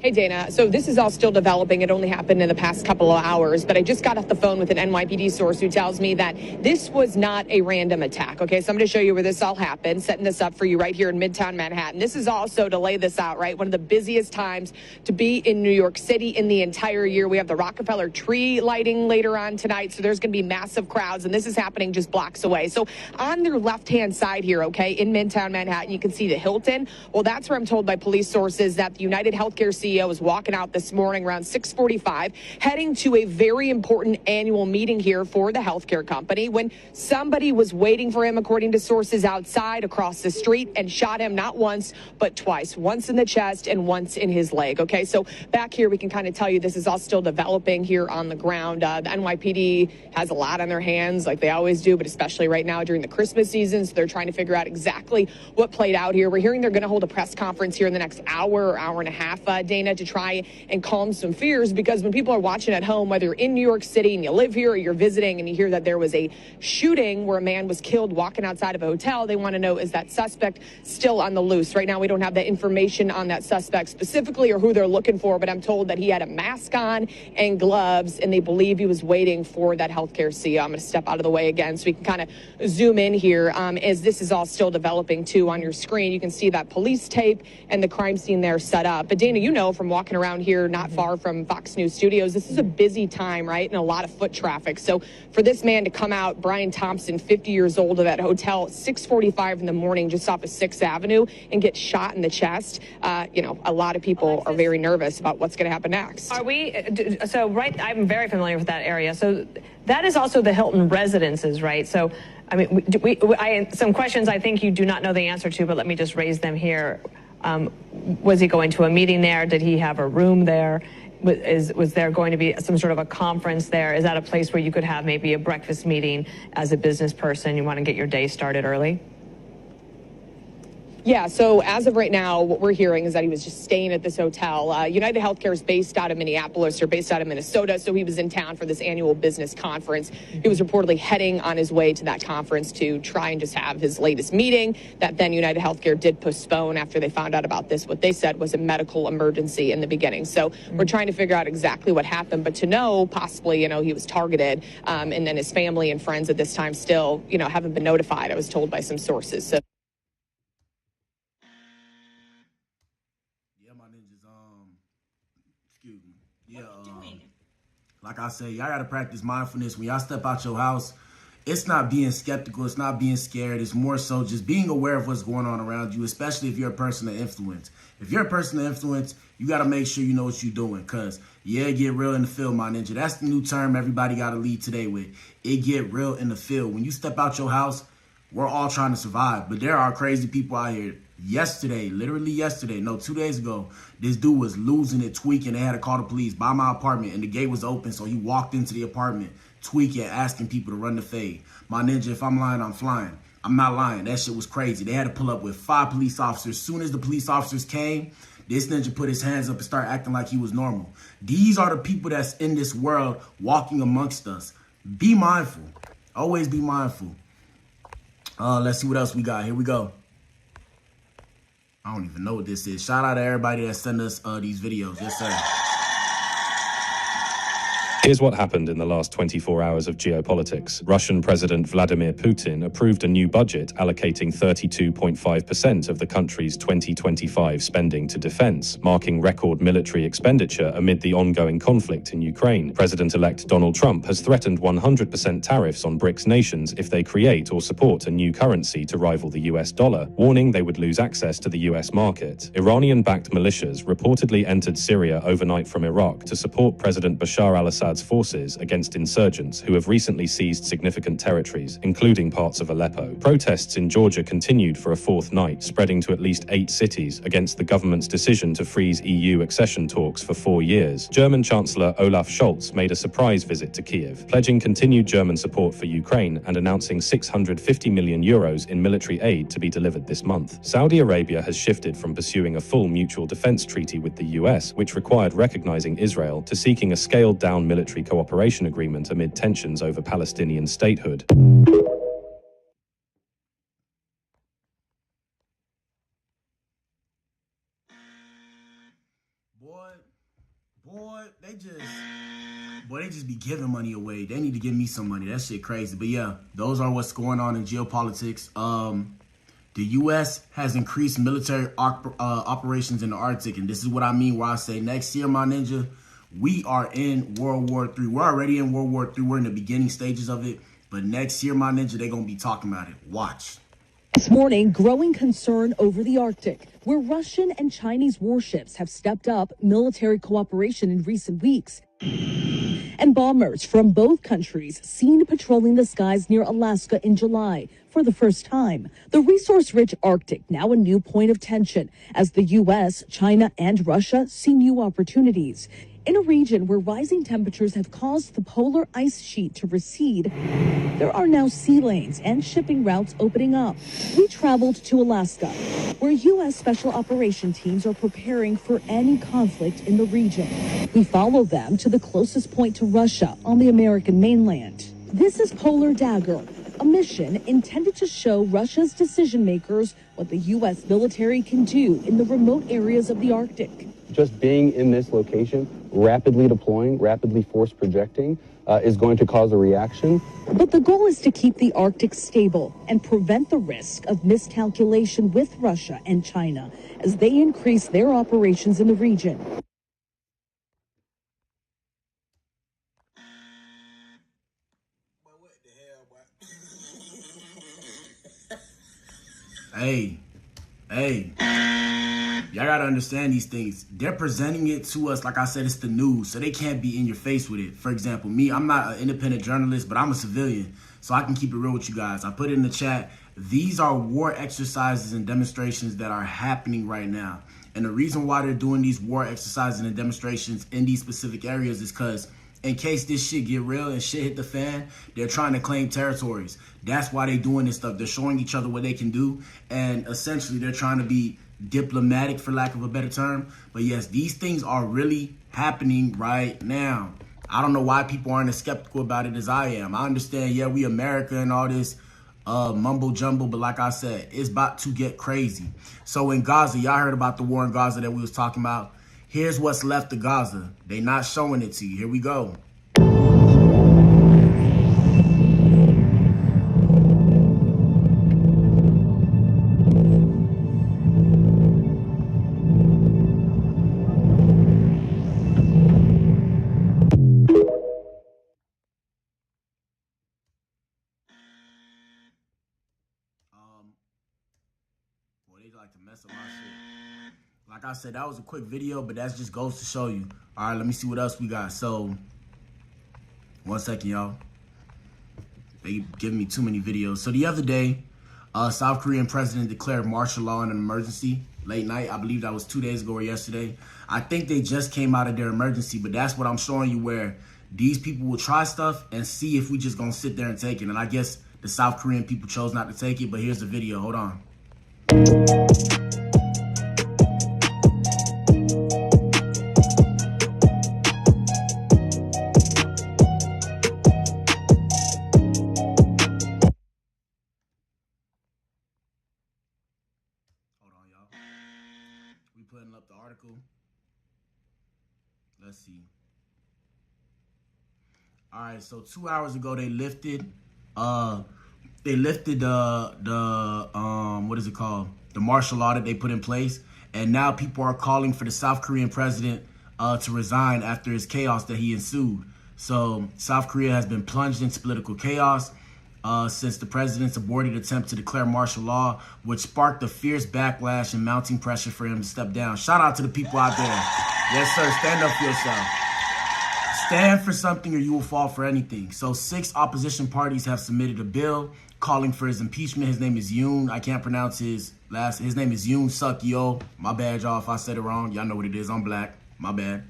Hey, Dana. So this is all still developing. It only happened in the past couple of hours, but I just got off the phone with an NYPD source who tells me that this was not a random attack. Okay, so I'm going to show you where this all happened, setting this up for you right here in Midtown Manhattan. This is also, to lay this out, right, one of the busiest times to be in New York City in the entire year. We have the Rockefeller tree lighting later on tonight, so there's going to be massive crowds, and this is happening just blocks away. So on their left-hand side here, okay, in Midtown Manhattan, you can see the Hilton. Well, that's where I'm told by police sources that the United Healthcare CEO was walking out this morning around 6:45, heading to a very important annual meeting here for the healthcare company, when somebody was waiting for him, according to sources outside across the street, and shot him not once, but twice, once in the chest and once in his leg. Okay, so back here, we can kind of tell you this is all still developing here on the ground. The NYPD has a lot on their hands, like they always do, but especially right now during the Christmas season. So they're trying to figure out exactly what played out here. We're hearing they're going to hold a press conference here in the next hour or hour and a half, Dana, to try and calm some fears, because when people are watching at home, whether you're in New York City and you live here or you're visiting and you hear that there was a shooting where a man was killed walking outside of a hotel, they want to know, is that suspect still on the loose? Right now, we don't have that information on that suspect specifically or who they're looking for, but I'm told that he had a mask on and gloves, and they believe he was waiting for that healthcare CEO. I'm going to step out of the way again so we can kind of zoom in here as this is all still developing too. On your screen, you can see that police tape and the crime scene there set up. But Dana, you know, from walking around here not far from Fox News studios, this is a busy time, right? And a lot of foot traffic. So for this man to come out, Brian Thompson, 50 years old, of that hotel at 6:45 in the morning just off of 6th Avenue and get shot in the chest, you know, a lot of people are very nervous about what's going to happen next. Are we, so right, I'm very familiar with that area. So that is also the Hilton residences, right? So, I mean, some questions I think you do not know the answer to, but let me just raise them here. Was he going to a meeting there? Did he have a room there? Was there going to be some sort of a conference there? Is that a place where you could have maybe a breakfast meeting as a business person? You want to get your day started early? Yeah, so as of right now, what we're hearing is that he was just staying at this hotel. United Healthcare is based out of Minneapolis, or based out of Minnesota, so he was in town for this annual business conference. He was reportedly heading on his way to that conference to try and just have his latest meeting that then United Healthcare did postpone after they found out about this. What they said was a medical emergency in the beginning. So we're trying to figure out exactly what happened, but to know possibly, you know, he was targeted, and then his family and friends at this time still, you know, haven't been notified, I was told by some sources. So like I said, y'all gotta practice mindfulness. When y'all step out your house, it's not being skeptical, it's not being scared, it's more so just being aware of what's going on around you, especially if you're a person of influence. If you're a person of influence, you gotta make sure you know what you're doing, because yeah, it get real in the field, my ninja. That's the new term everybody gotta lead today with. It get real in the field. When you step out your house, we're all trying to survive, but there are crazy people out here. Yesterday, literally yesterday, no, 2 days ago, this dude was losing it, tweaking. They had to call the police by my apartment, and the gate was open, so he walked into the apartment, tweaking, asking people to run the fade. My ninja, if I'm lying, I'm flying. I'm not lying. That shit was crazy. They had to pull up with 5 police officers. As soon as the police officers came, this ninja put his hands up and started acting like he was normal. These are the people that's in this world walking amongst us. Be mindful. Always be mindful. Let's see what else we got. Here we go. I don't even know what this is. Shout out to everybody that sent us these videos. Yes, sir. Here's what happened in the last 24 hours of geopolitics. Russian President Vladimir Putin approved a new budget allocating 32.5% of the country's 2025 spending to defense, marking record military expenditure amid the ongoing conflict in Ukraine. President-elect Donald Trump has threatened 100% tariffs on BRICS nations if they create or support a new currency to rival the US dollar, warning they would lose access to the US market. Iranian-backed militias reportedly entered Syria overnight from Iraq to support President Bashar al-Assad's forces against insurgents who have recently seized significant territories, including parts of Aleppo. Protests in Georgia continued for a fourth night, spreading to at least 8 cities against the government's decision to freeze EU accession talks for 4 years. German Chancellor Olaf Scholz made a surprise visit to Kiev, pledging continued German support for Ukraine and announcing 650 million euros in military aid to be delivered this month. Saudi Arabia has shifted from pursuing a full mutual defense treaty with the US, which required recognizing Israel, to seeking a scaled-down military cooperation agreement amid tensions over Palestinian statehood. Boy, they just be giving money away. They need to give me some money. That shit crazy. But yeah, those are what's going on in geopolitics. The U.S. has increased military operations in the Arctic, and this is what I mean where I say next year, my ninja, we are in World War III. We're already in World War III. We're in the beginning stages of it. But next year, my ninja, they're going to be talking about it. Watch. This morning, growing concern over the Arctic, where Russian and Chinese warships have stepped up military cooperation in recent weeks. And bombers from both countries seen patrolling the skies near Alaska in July for the first time. The resource-rich Arctic now a new point of tension as the U.S., China, and Russia see new opportunities. In a region where rising temperatures have caused the polar ice sheet to recede, there are now sea lanes and shipping routes opening up. We traveled to Alaska, where U.S. Special Operation teams are preparing for any conflict in the region. We follow them to the closest point to Russia on the American mainland. This is Polar Dagger, a mission intended to show Russia's decision makers what the U.S. military can do in the remote areas of the Arctic. Just being in this location, rapidly deploying, rapidly force projecting, is going to cause a reaction. But the goal is to keep the Arctic stable and prevent the risk of miscalculation with Russia and China as they increase their operations in the region. Hey, y'all gotta understand these things. They're presenting it to us, like I said, it's the news, so they can't be in your face with it. For example, me, I'm not an independent journalist, but I'm a civilian, so I can keep it real with you guys. I put it in the chat. These are war exercises and demonstrations that are happening right now. And the reason why they're doing these war exercises and demonstrations in these specific areas is because in case this shit get real and shit hit the fan, they're trying to claim territories. That's why they're doing this stuff. They're showing each other what they can do. And essentially, they're trying to be diplomatic, for lack of a better term. But yes, these things are really happening right now. I don't know why people aren't as skeptical about it as I am. I understand, yeah, we America and all this mumbo jumbo, but like I said, it's about to get crazy. So in Gaza, y'all heard about the war in Gaza that we was talking about. Here's what's left of Gaza. They not showing it to you. Here we go. Boy, they like to mess up my shit. Like I said, that was a quick video, but that just goes to show you. All right, let me see what else we got. So, 1 second, y'all. They giving me too many videos. So the other day, South Korean president declared martial law and an emergency late night. I believe that was 2 days ago or yesterday. I think they just came out of their emergency, but that's what I'm showing you, where these people will try stuff and see if we just gonna sit there and take it. And I guess the South Korean people chose not to take it, but here's the video. Hold on. Putting up the article. Let's see. All right, so 2 hours ago they lifted the what is it called? The martial law that they put in place, and now people are calling for the South Korean president to resign after his chaos that he ensued. So South Korea has been plunged into political chaos since the president's aborted attempt to declare martial law, which sparked a fierce backlash and mounting pressure for him to step down. Shout out to the people out there. Yes, sir. Stand up for yourself. Stand for something or you will fall for anything. So 6 opposition parties have submitted a bill calling for his impeachment. His name is Yoon. I can't pronounce his name is Yoon Suk Yeol. My bad, y'all, if I said it wrong. Y'all know what it is. I'm black. My bad.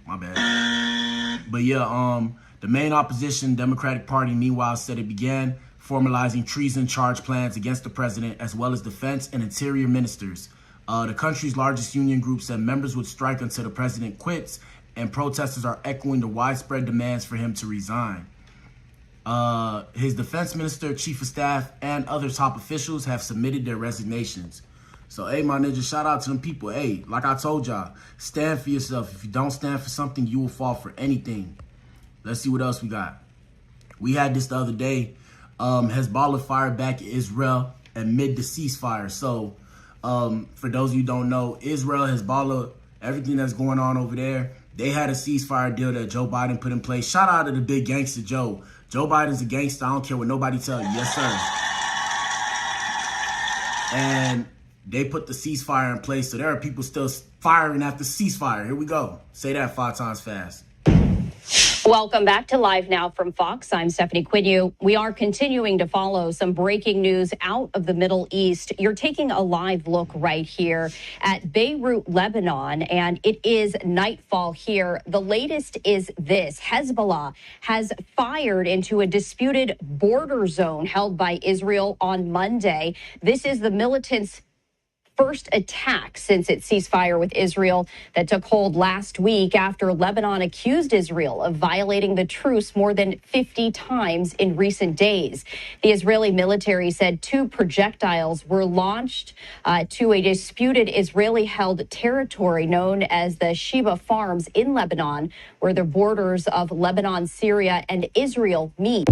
But yeah, the main opposition, Democratic Party, meanwhile, said it began formalizing treason charge plans against the president, as well as defense and interior ministers. The country's largest union group said members would strike until the president quits, and protesters are echoing the widespread demands for him to resign. His defense minister, chief of staff, and other top officials have submitted their resignations. So, hey, my ninja, shout out to them people. Hey, like I told y'all, stand for yourself. If you don't stand for something, you will fall for anything. Let's see what else we got. We had this the other day. Hezbollah fired back at Israel amid the ceasefire. So, for those of you who don't know, Israel, Hezbollah, everything that's going on over there, they had a ceasefire deal that Joe Biden put in place. Shout out to the big gangster Joe. Joe Biden's a gangster. I don't care what nobody tell you. Yes, sir. And they put the ceasefire in place. So there are people still firing after ceasefire. Here we go. Say that 5 times fast. Welcome back to Live Now from Fox. I'm Stephanie Quinu. We are continuing to follow some breaking news out of the Middle East. You're taking a live look right here at Beirut, Lebanon, and it is nightfall here. The latest is this. Hezbollah has fired into a disputed border zone held by Israel on Monday. This is the militants' first attack since its ceasefire with Israel that took hold last week after Lebanon accused Israel of violating the truce more than 50 times in recent days. The Israeli military said 2 projectiles were launched to a disputed Israeli-held territory known as the Sheba Farms in Lebanon, where the borders of Lebanon, Syria, and Israel meet.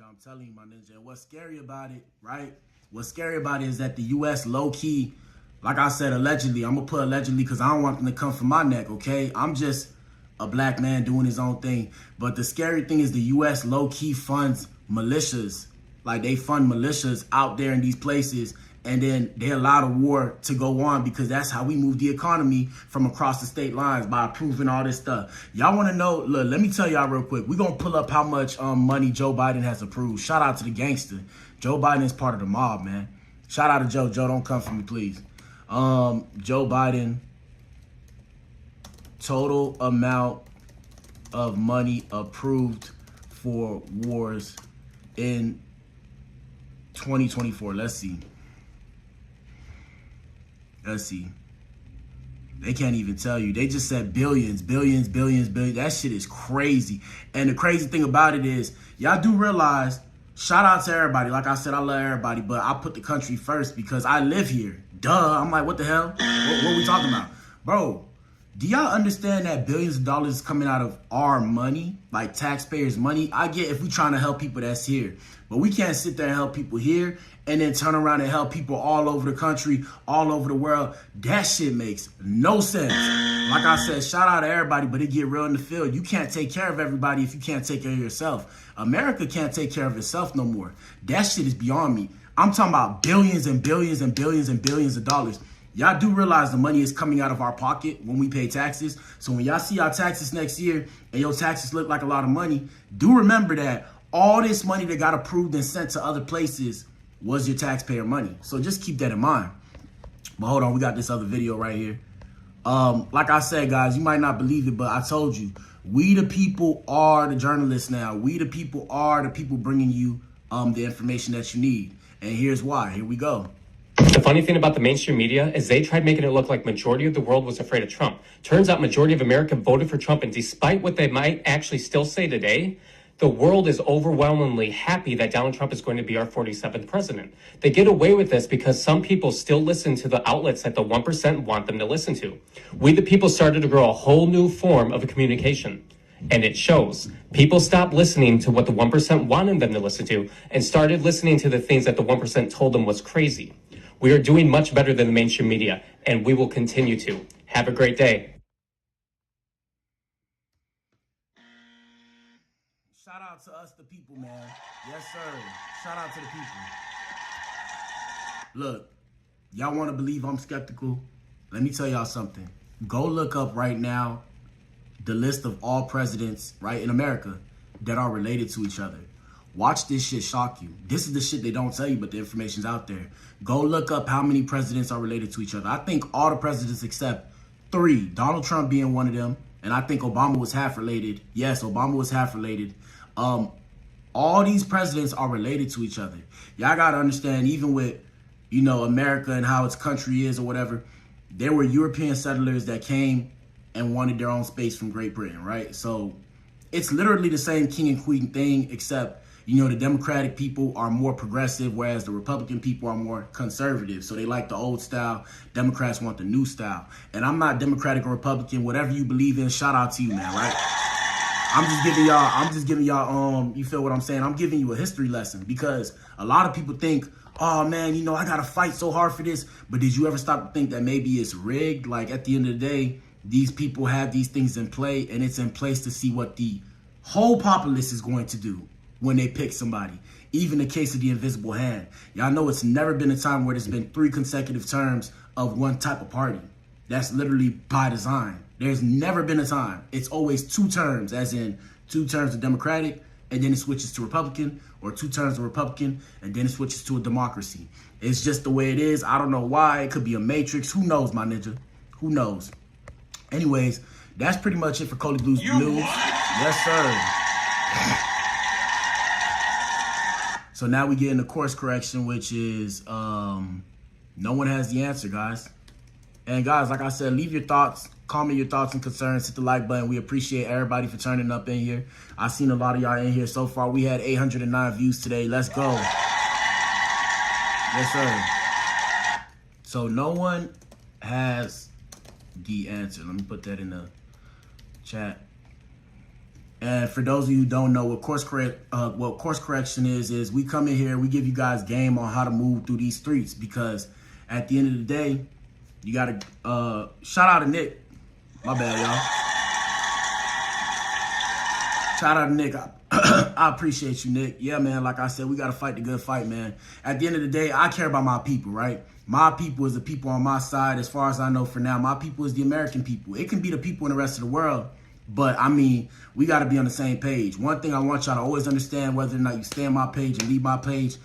I'm telling you, my ninja. And what's scary about it, right? What's scary about it is that the U.S. low-key, like I said, allegedly, I'm going to put allegedly because I don't want them to come for my neck, okay? I'm just a black man doing his own thing. But the scary thing is the U.S. low-key funds militias. Like, they fund militias out there in these places, and then they allow the war to go on because that's how we move the economy from across the state lines, by approving all this stuff. Y'all want to know? Look, let me tell y'all real quick. We're going to pull up how much money Joe Biden has approved. Shout out to the gangster. Joe Biden is part of the mob, man. Shout out to Joe. Joe, don't come for me, please. Joe Biden, total amount of money approved for wars in 2024. Let's see. Let's see. They can't even tell you. They just said billions. That shit is crazy. And the crazy thing about it is, y'all do realize, shout out to everybody. Like I said, I love everybody, but I put the country first because I live here. Duh. I'm like, what the hell? What are we talking about? Bro, do y'all understand that billions of dollars is coming out of our money, like taxpayers' money? I get if we're trying to help people that's here, but we can't sit there and help people here and then turn around and help people all over the country, all over the world. That shit makes no sense. Like I said, shout out to everybody, but it get real in the field. You can't take care of everybody if you can't take care of yourself. America can't take care of itself no more. That shit is beyond me. I'm talking about billions and billions and billions and billions of dollars. Y'all do realize the money is coming out of our pocket when we pay taxes. So when y'all see our taxes next year and your taxes look like a lot of money, do remember that all this money that got approved and sent to other places was your taxpayer money. So just keep that in mind. But hold on, we got this other video right here. Like I said, guys, you might not believe it, but I told you, we the people are the journalists now. We the people are the people bringing you the information that you need. And here's why. Here we go. The funny thing about the mainstream media is they tried making it look like majority of the world was afraid of Trump. Turns out majority of America voted for Trump, and despite what they might actually still say today, The world is overwhelmingly happy that Donald Trump is going to be our 47th president. They get away with this because some people still listen to the outlets that the 1% want them to listen to. We, the people, started to grow a whole new form of communication. And it shows. People stopped listening to what the 1% wanted them to listen to and started listening to the things that the 1% told them was crazy. We are doing much better than the mainstream media, and we will continue to. Have a great day. Shout out to us, the people, man. Yes, sir. Shout out to the people. Look, y'all want to believe I'm skeptical? Let me tell y'all something. Go look up right now the list of all presidents, right, in America that are related to each other. Watch this shit shock you. This is the shit they don't tell you, but the information's out there. Go look up how many presidents are related to each other. I think all the presidents except 3, Donald Trump being one of them, and I think Obama was half related. Yes, Obama was half related. All these presidents are related to each other. Y'all gotta understand, even with, you know, America and how its country is or whatever, there were European settlers that came and wanted their own space from Great Britain, right? So it's literally the same king and queen thing, except, you know, the Democratic people are more progressive, whereas the Republican people are more conservative. So they like the old style. Democrats want the new style. And I'm not Democratic or Republican. Whatever you believe in, shout out to you, man, right? I'm just giving y'all, you feel what I'm saying? I'm giving you a history lesson because a lot of people think, oh man, you know, I got to fight so hard for this. But did you ever stop to think that maybe it's rigged? Like at the end of the day, these people have these things in play, and it's in place to see what the whole populace is going to do when they pick somebody. Even the case of the invisible hand. Y'all know it's never been a time where there's been 3 consecutive terms of one type of party. That's literally by design. There's never been a time. It's always 2 terms, as in 2 terms of Democratic, and then it switches to Republican, or 2 terms of Republican, and then it switches to a democracy. It's just the way it is. I don't know why. It could be a matrix. Who knows, my ninja? Who knows? Anyways, that's pretty much it for Cody Blues News. Yes, sir. So now we get into course correction, which is no one has the answer, guys. And guys, like I said, leave your thoughts, comment your thoughts and concerns, hit the like button. We appreciate everybody for turning up in here. I've seen a lot of y'all in here so far. We had 809 views today. Let's go. Yes, sir. So no one has the answer. Let me put that in the chat. And for those of you who don't know what course correction is we come in here, we give you guys game on how to move through these streets, because at the end of the day, you gotta shout out to Nick. My bad, y'all. Shout out to Nick. I appreciate you, Nick. Yeah, man, like I said, we gotta fight the good fight, man. At the end of the day, I care about my people, right? My people is the people on my side, as far as I know for now. My people is the American people. It can be the people in the rest of the world, but I mean, we got to be on the same page. One thing I want y'all to always understand, whether or not you stay on my page and leave my page,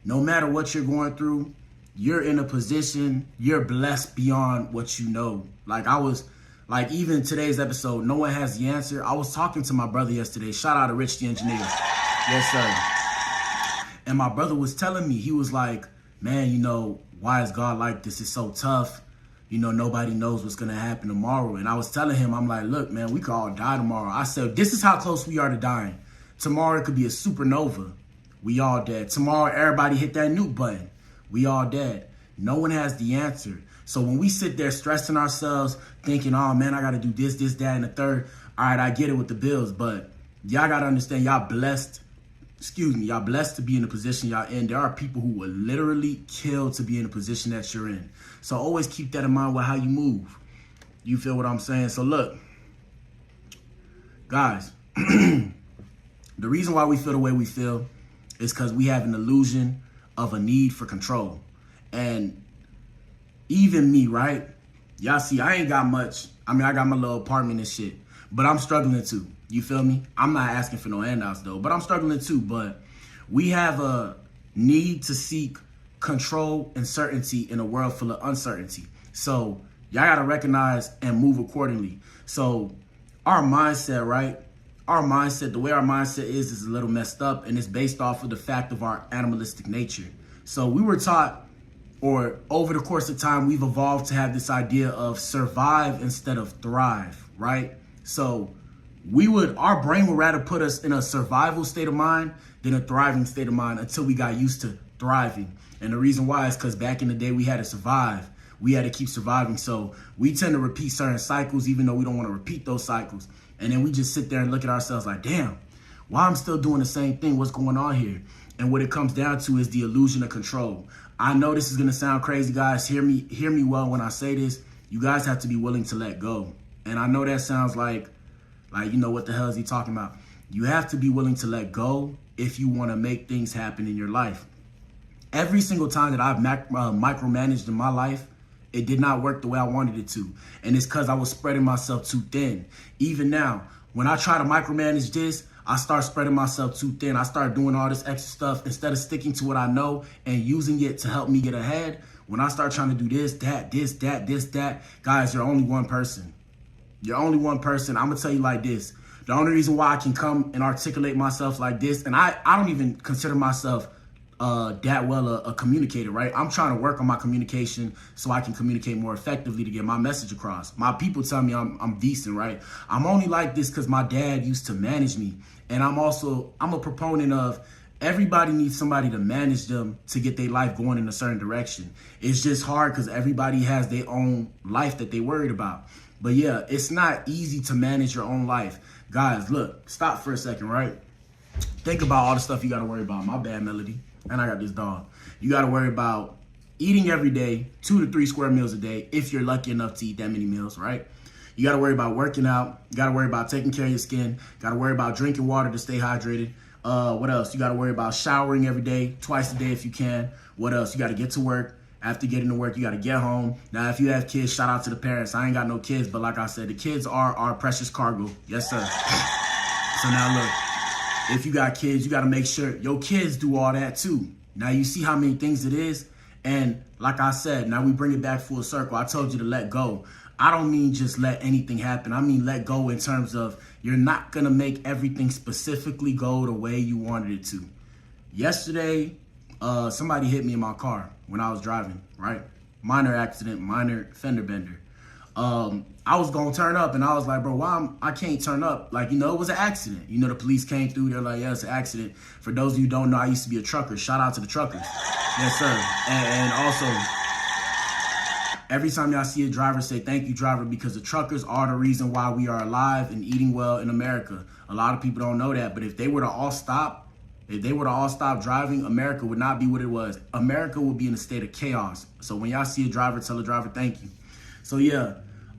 no matter what you're going through, you're in a position, you're blessed beyond what you know. Like even today's episode, no one has the answer. I was talking to my brother yesterday. Shout out to Rich the Engineer. Yes, sir. And my brother was telling me, he was like, man, you know, why is God like this? It's so tough. You know, nobody knows what's going to happen tomorrow. And I was telling him, I'm like, look, man, we could all die tomorrow. I said, this is how close we are to dying. Tomorrow it could be a supernova. We all dead. Tomorrow, everybody hit that nuke button. We all dead. No one has the answer. So when we sit there stressing ourselves, thinking, oh, man, I got to do this, that, and the third. All right, I get it with the bills, but y'all got to understand, y'all blessed to be in the position y'all in. There are people who will literally kill to be in the position that you're in. So always keep that in mind with how you move. You feel what I'm saying? So look, guys, the reason why we feel the way we feel is because we have an illusion of a need for control. And even me, right? Y'all see, I ain't got much. I mean, I got my little apartment and shit, but I'm struggling too. You feel me? I'm not asking for no handouts though, but I'm struggling too. But we have a need to seek control and certainty in a world full of uncertainty. So y'all gotta recognize and move accordingly. So our mindset, right? Our mindset, the way our mindset is a little messed up, and it's based off of the fact of our animalistic nature. So we were taught, or over the course of time, we've evolved to have this idea of survive instead of thrive, right? So our brain would rather put us in a survival state of mind than a thriving state of mind until we got used to thriving. And the reason why is because back in the day, we had to survive. We had to keep surviving. So we tend to repeat certain cycles, even though we don't want to repeat those cycles. And then we just sit there and look at ourselves like, damn, why I'm still doing the same thing? What's going on here? And what it comes down to is the illusion of control. I know this is going to sound crazy, guys. Hear me well when I say this. You guys have to be willing to let go. And I know that sounds like, you know, what the hell is he talking about? You have to be willing to let go if you want to make things happen in your life. Every single time that I've micromanaged in my life, it did not work the way I wanted it to. And it's because I was spreading myself too thin. Even now, when I try to micromanage this, I start spreading myself too thin. I start doing all this extra stuff instead of sticking to what I know and using it to help me get ahead. When I start trying to do this, that, guys, you're only one person. You're only one person. I'm going to tell you like this. The only reason why I can come and articulate myself like this, and I don't even consider myself that well a communicator, right? I'm trying to work on my communication so I can communicate more effectively to get my message across. My people tell me I'm decent, right? I'm only like this because my dad used to manage me. And I'm a proponent of everybody needs somebody to manage them to get their life going in a certain direction. It's just hard because everybody has their own life that they worried about. But yeah, it's not easy to manage your own life. Guys, look, stop for a second, right? Think about all the stuff you got to worry about. My bad, Melody. And I got this dog. You got to worry about eating every day, 2 to 3 square meals a day, if you're lucky enough to eat that many meals, right? You got to worry about working out. You got to worry about taking care of your skin. Got to worry about drinking water to stay hydrated. What else? You got to worry about showering every day, twice a day if you can. What else? You got to get to work. After getting to work, you got to get home. Now, if you have kids, shout out to the parents. I ain't got no kids, but like I said, the kids are our precious cargo. Yes, sir. So now look. If you got kids, you got to make sure your kids do all that too. Now you see how many things it is. And like I said, now we bring it back full circle. I told you to let go. I don't mean just let anything happen. I mean let go in terms of you're not going to make everything specifically go the way you wanted it to. Yesterday, somebody hit me in my car when I was driving, right? Minor accident, minor fender bender. I was going to turn up and I was like, bro, why I can't turn up? Like, you know, it was an accident. You know, the police came through. They're like, yeah, it's an accident. For those of you who don't know, I used to be a trucker. Shout out to the truckers. Yes, sir. And also, every time y'all see a driver, say thank you, driver, because the truckers are the reason why we are alive and eating well in America. A lot of people don't know that. But if they were to all stop, driving, America would not be what it was. America would be in a state of chaos. So when y'all see a driver, tell a driver thank you. So yeah,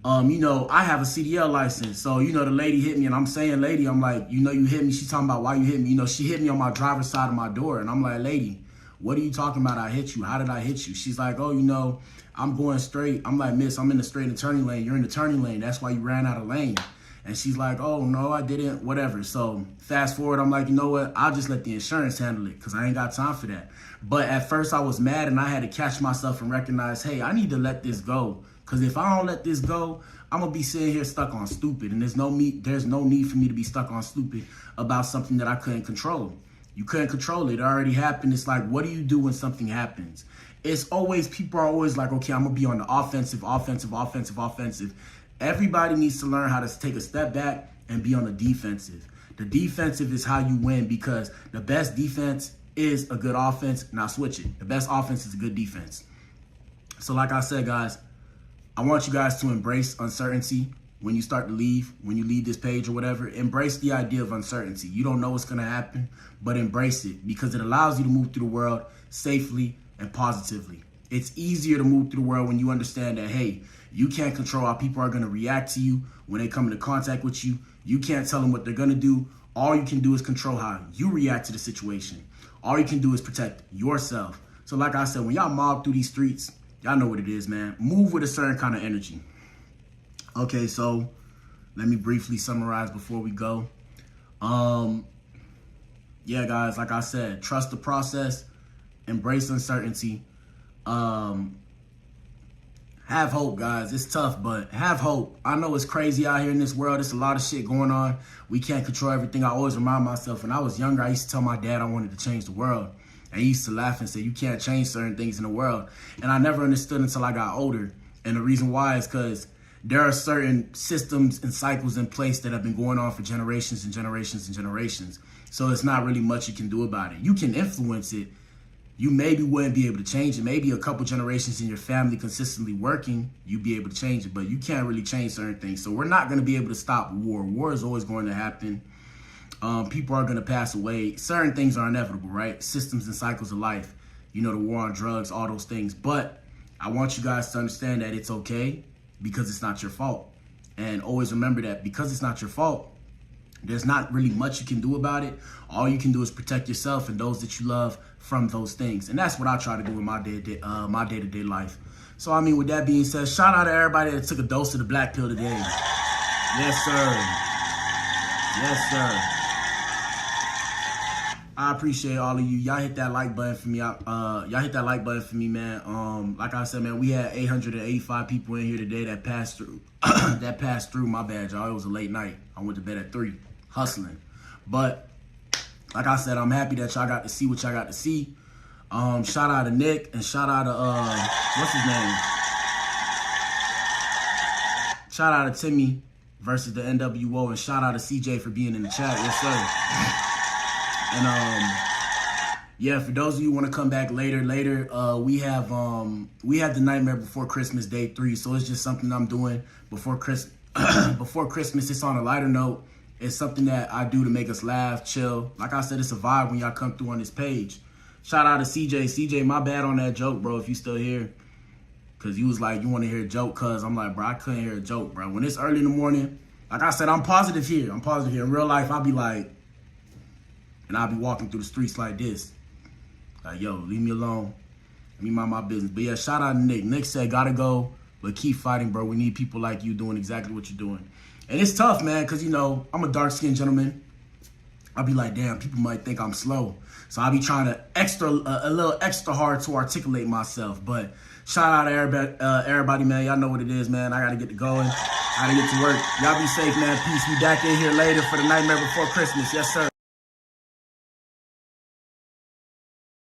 you know, I have a CDL license. So, you know, the lady hit me and I'm saying, lady, I'm like, you know, you hit me. She's talking about why you hit me. You know, she hit me on my driver's side of my door. And I'm like, lady, what are you talking about? I hit you. How did I hit you? She's like, oh, you know, I'm going straight. I'm like, miss, I'm in the straight and turning lane. You're in the turning lane. That's why you ran out of lane. And she's like, oh, no, I didn't, whatever. So fast forward, I'm like, you know what? I'll just let the insurance handle it because I ain't got time for that. But at first I was mad and I had to catch myself and recognize, hey, I need to let this go. Because if I don't let this go, I'm going to be sitting here stuck on stupid. And there's no need for me to be stuck on stupid about something that I couldn't control. You couldn't control it. It already happened. It's like, what do you do when something happens? It's always, people are always like, okay, I'm going to be on the offensive. Everybody needs to learn how to take a step back and be on the defensive. The defensive is how you win because the best defense is a good offense. Now switch it. The best offense is a good defense. So like I said, guys, I want you guys to embrace uncertainty when you start to leave, when you leave this page or whatever. Embrace the idea of uncertainty. You don't know what's going to happen, but embrace it because it allows you to move through the world safely and positively. It's easier to move through the world when you understand that, hey, you can't control how people are going to react to you when they come into contact with you. You can't tell them what they're going to do. All you can do is control how you react to the situation. All you can do is protect yourself. So like I said, when y'all mob through these streets, y'all know what it is, man. Move with a certain kind of energy. Okay, so let me briefly summarize before we go. Yeah, guys, like I said, trust the process, embrace uncertainty. Have hope, guys. It's tough, but have hope. I know it's crazy out here in this world. There's a lot of shit going on. We can't control everything. I always remind myself, when I was younger, I used to tell my dad I wanted to change the world. And he used to laugh and say, you can't change certain things in the world. And I never understood until I got older. And the reason why is because there are certain systems and cycles in place that have been going on for generations and generations and generations. So it's not really much you can do about it. You can influence it. You maybe wouldn't be able to change it. Maybe a couple generations in your family consistently working, you'd be able to change it, but you can't really change certain things. So we're not going to be able to stop war. War is always going to happen. People are going to pass away. Certain things are inevitable, right? Systems and cycles of life. You know, the war on drugs, all those things. But I want you guys to understand that it's okay because it's not your fault. And always remember that because it's not your fault, there's not really much you can do about it. All you can do is protect yourself and those that you love from those things. And that's what I try to do in my day-to-day life. So, I mean, with that being said, shout out to everybody that took a dose of the black pill today. Yes, sir. Yes, sir. I appreciate all of you. Y'all hit that like button for me. Y'all hit that like button for me, man. Like I said, man, we had 885 people in here today that passed through. That passed through. My bad, y'all. It was a late night. I went to bed at 3, hustling. But like I said, I'm happy that y'all got to see what y'all got to see. Shout out to Nick and shout out to what's his name? Shout out to Timmy versus the NWO and shout out to CJ for being in the chat. Yes, sir. And yeah, for those of you who want to come back later, we have the Nightmare Before Christmas Day 3, so it's just something I'm doing before Christmas. Before Christmas, it's on a lighter note. It's something that I do to make us laugh, chill. Like I said, it's a vibe when y'all come through on this page. Shout out to CJ. CJ, my bad on that joke, bro, if you still here. Because you was like, you want to hear a joke, cuz I'm like, bro, I couldn't hear a joke, bro. When it's early in the morning, like I said, I'm positive here. In real life, I'll be like, and I'll be walking through the streets like this. Like, yo, leave me alone. Let me mind my business. But yeah, shout out to Nick. Nick said, gotta go, but keep fighting, bro. We need people like you doing exactly what you're doing. And it's tough, man, because, you know, I'm a dark-skinned gentleman. I'll be like, damn, people might think I'm slow. So I'll be trying to a little extra hard to articulate myself. But shout out to everybody, man. Y'all know what it is, man. I got to get to going. I got to get to work. Y'all be safe, man. Peace. We back in here later for the Nightmare Before Christmas. Yes, sir.